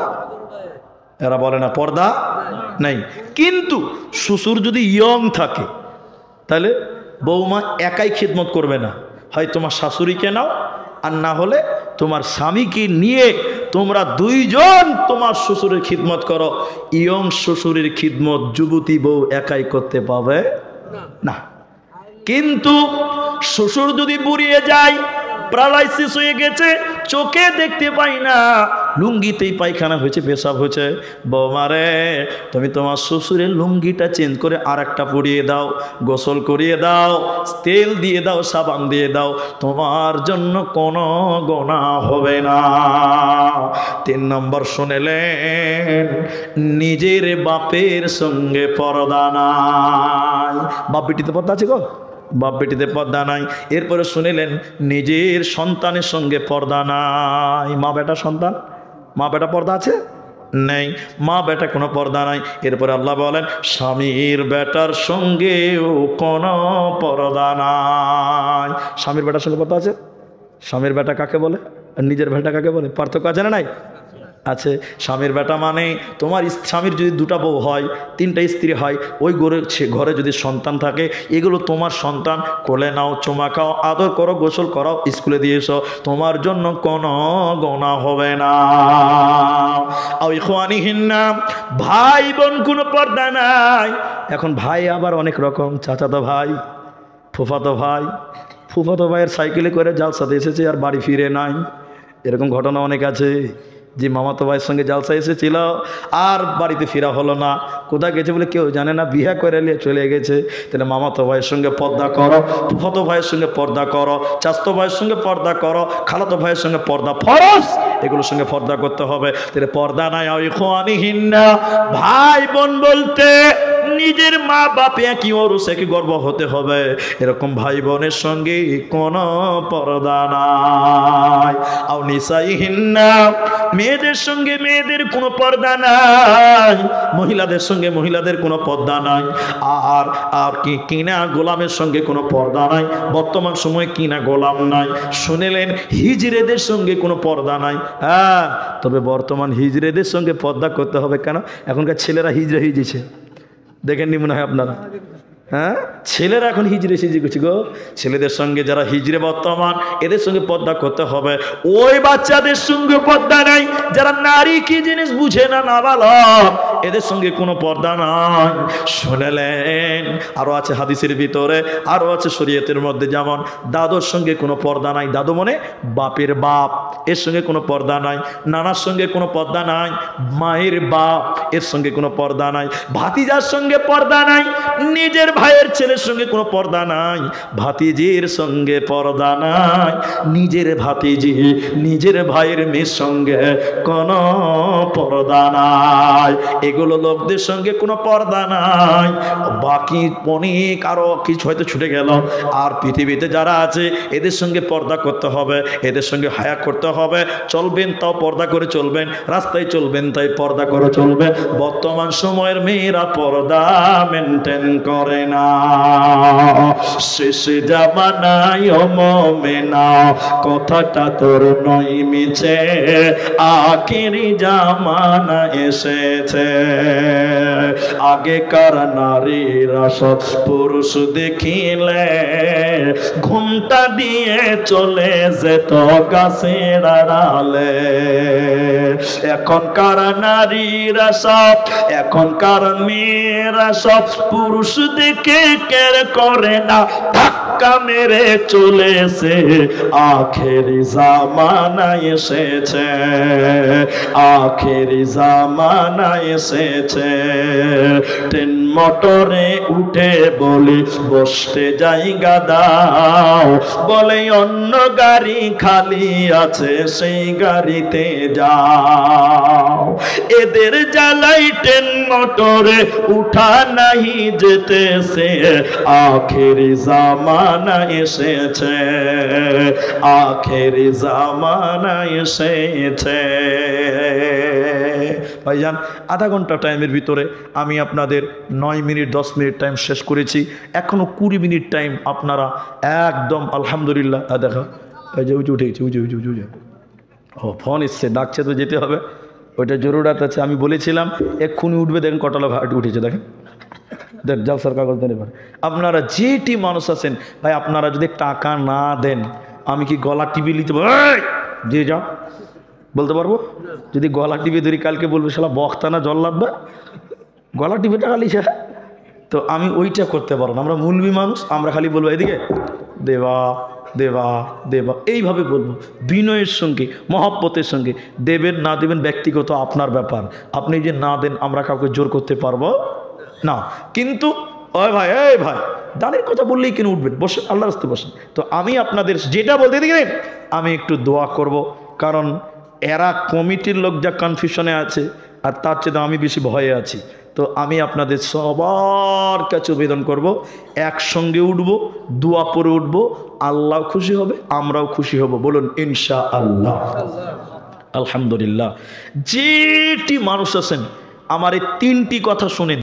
এরা বলে না পর্দা নেই। কিন্তু শ্বশুর যদি ইয়ং থাকে তাহলে বৌমা একাই খিদমত করবে না, হয় তোমার শাশুড়িকে নাও, আর না হলে তোমার স্বামীকে নিয়ে তোমরা দুইজন তোমার শ্বশুরের খিদমত করো। ইয়ং শ্বশুরের খিদমত যুবতী বউ একাই করতে পাবে না। কিন্তু শ্বশুর যদি বুড়িয়ে যায়, প্যারালাইসিস হয়ে গেছে, চোখে দেখতে পাই না, লুঙ্গিতেই পায়খানা হয়েছে, পেশাব হয়েছে, বৌমারে তুমি তোমার শ্বশুরের লুঙ্গিটা চেঞ্জ করে আর একটা পরিয়ে দাও, গোসল করিয়ে দাও, তেল দিয়ে দাও, সাবান দিয়ে দাও, তোমার জন্য কোনো গোনা হবে না। 3 নম্বর শুনেলেন, নিজের বাপের সঙ্গে পর্দা নাই। বাপ বেটিতে পর্দা আছে গো? বাপ বেটিতে পর্দা নাই। এরপরে শুনিলেন নিজের সন্তানের সঙ্গে পর্দা নাই। মা বেটা সন্তান, মা বেটা পর্দা আছে? নেই, মা বেটা কোনো পর্দা নাই। এরপরে আল্লাহ বলেন স্বামীর বেটার সঙ্গেও কোনো পর্দা নাই। স্বামীর বেটার সঙ্গে পর্দা আছে? স্বামীর বেটা কাকে বলে আর নিজের বেটা কাকে বলে? পার্থক্য আছে না নাই? আছে। স্বামীর বেটা মানে তোমার স্বামীর যদি 2টা বউ হয়, 3টা স্ত্রী হয়, ওই ঘরে যদি সন্তান থাকে, এগুলো তোমার সন্তান, কোলে নাও, চুমা খাও, আদর করো, গোসল করাও, স্কুলে দিয়ে এসো, তোমার জন্য কোনো গোনা হবে না। ভাই বোন কোনো পর্দা নাই। এখন ভাই আবার অনেক রকম, চাচাতো ভাই, ফুফাতো ভাই। ফুফাতো ভাইয়ের সাইকেলে করে জালসাতে এসেছে আর বাড়ি ফিরে নাই, এরকম ঘটনা অনেক আছে। যে মামাতো ভাইয়ের সঙ্গে জালসা এসেছিল আর বাড়িতে ফেরা হলো না, কোথায় গেছে বলে কেউ জানে না, বিয়ে করে নিয়ে চলে গেছে। তাহলে মামাতো ভাইয়ের সঙ্গে পর্দা করো, ফুফাতো ভাইয়ের সঙ্গে পর্দা করো, চাচাতো ভাইয়ের সঙ্গে পর্দা করো, খালাতো ভাইয়ের সঙ্গে পর্দা ফরজ, এগুলোর সঙ্গে পর্দা করতে হবে। তাহলে পর্দা নাই। ভাই বোন বলতে নিজের মা বাপে একই ওরস একই গর্ব হতে হবে, এরকম ভাই বোনের সঙ্গে কোনো পর্দা নাই। আও নিসাইহিন্না, মেয়েদের সঙ্গে মেয়েদের কোনো পর্দা নাই, মহিলাদের সঙ্গে মহিলাদের কোনো পর্দা নাই। আর কি কিনা গোলামের সঙ্গে কোনো পর্দা নাই। বর্তমান সময়ে কিনা গোলাম নাই। শুনেলেন হিজড়েদের সঙ্গে কোনো পর্দা নাই। হ্যাঁ, তবে বর্তমান হিজড়েদের সঙ্গে পর্দা করতে হবে। কেন? এখনকার ছেলেরা হিজড়ে হিজেছে, দেখেননি মনে হয় আপনারা? হ্যাঁ, ছেলেরা এখন হিজড়ে সিজে গেছে গো। ছেলেদের সঙ্গে যারা হিজড়ে বর্তমান, এদের সঙ্গে পর্দা করতে হবে। ওই বাচ্চাদের সঙ্গে পর্দা নাই যারা নারী কি জিনিস বুঝে না, নাবালক, এদের সঙ্গে কোনো পর্দা নাই। শুনলেন আরো আছে হাদিসের ভিতরে, আরো আছে শরীয়তের মধ্যে, যেমন দাদুর সঙ্গে কোনো পর্দা নাই, দাদু মানে বাপের বাপ, এর সঙ্গে কোনো পর্দা নাই। নানার সঙ্গে কোনো পর্দা নাই, মায়ের বাপ এর সঙ্গে কোনো পর্দা নাই। ভাতিজার সঙ্গে পর্দা নাই, নিজের ভাইয়ের ছেলের সঙ্গে কোনো পর্দা নাই। ভাতিজির সঙ্গে পর্দা নাই, নিজের ভাতিজি নিজের ভাইয়ের মেয়ের সঙ্গে কোনো পর্দা নাই। এগুলো লোকদের সঙ্গে কোনো পর্দা নাই। বাকি অনেক আরো কিছু হয়তো ছুটে গেল। আর পৃথিবীতে যারা আছে এদের সঙ্গে পর্দা করতে হবে, এদের সঙ্গে হায়া করতে হবে। চলবেন তাও পর্দা করে চলবেন, রাস্তায় চলবেন তাই পর্দা করে চলবেন। বর্তমান সময়ের মেয়েরা পর্দা মেনটেন করে না। শেষে জামানায় ও মুমিনা কথাটা তোর নয় মিছে, আখেরি জামানা এসেছে। আগেকার নারীরা সব পুরুষ দেখিলে ঘুমটা দিয়ে চলে যেত গাছের আড়ালে। এখনকার নারীরা সব, এখনকার মেয়েরা সব পুরুষ দেখে কেয়ার করে না, ধাক্কা মেরে চলেছে। আখেরি জামানা এসেছে, আখেরি জামানা এসেছে। ট্রেন মোটরে উঠে বলি বসতে জায়গা দাও, বলে অন্য গাড়ি খালি আছে সেই গাড়িতে যাও। এদের জ্বালাই ট্রেন মোটরে উঠা নাহি যেতেছে, আখেরি জামানা এসেছে, আখেরি জামানা এসেছে। ভাইজান আধা ঘন্টা টাইমের ভিতরে আমি আপনাদের 9 মিনিট 10 মিনিট টাইম শেষ করেছি। এখনো 20 মিনিট টাইম আপনারা একদম আলহামদুলিল্লাহ। দেখা এই যে উঠে উঠেছি, উঠে ও ফোন এসছে, ডাকছে তো যেতে হবে, ওইটা জরুরাত আছে। আমি বলেছিলাম এক্ষুনি উঠবে, দেখেন কটা লোক উঠেছে, দেখেন দেখ যাও স্যার কাগজ দেন। এবার আপনারা যেটি মানুষ আছেন ভাই, আপনারা যদি টাকা না দেন আমি কি গলা টিপে নিতে যে যাও বলতে পারবো? যদি গলা টিপে ধরি কালকে বলবে শালা বক্তা না জল লাগবে, গলা টিপে টাকা লিখে। তো আমি ওইটা করতে পারবো না। আমরা মুলবি মানুষ, আমরা খালি বলবো এদিকে দেবা দেবা দেবা, এইভাবে বলবো বিনয়ের সঙ্গে মহব্বতের সঙ্গে। দেবেন না দেবেন ব্যক্তিগত আপনার ব্যাপার, আপনি যে না দেন আমরা কাউকে জোর করতে পারবো না। কিন্তু ওই ভাই, এই ভাই দানের কথা বললেই কেন উঠবেন? বসে আল্লাহর রাস্তায় বসেন। তো আমি আপনাদের যেটা বলতে দিকে আমি একটু দোয়া করব, কারণ এরা কমিটির লোক যা কনফিউশনে আছে আর তার চেয়ে আমি বেশি ভয়ে আছি। তো আমি আপনাদের সবার কাছে আবেদন করব, একসঙ্গে উঠবো, দোয়া পরে উঠবো, আল্লাহ খুশি হবে, আমরাও খুশি হব। বলুন ইনশাআল্লাহ। আলহামদুলিল্লাহ। যেটি মানুষ আছেন আমার এই 3টি কথা শুনেন।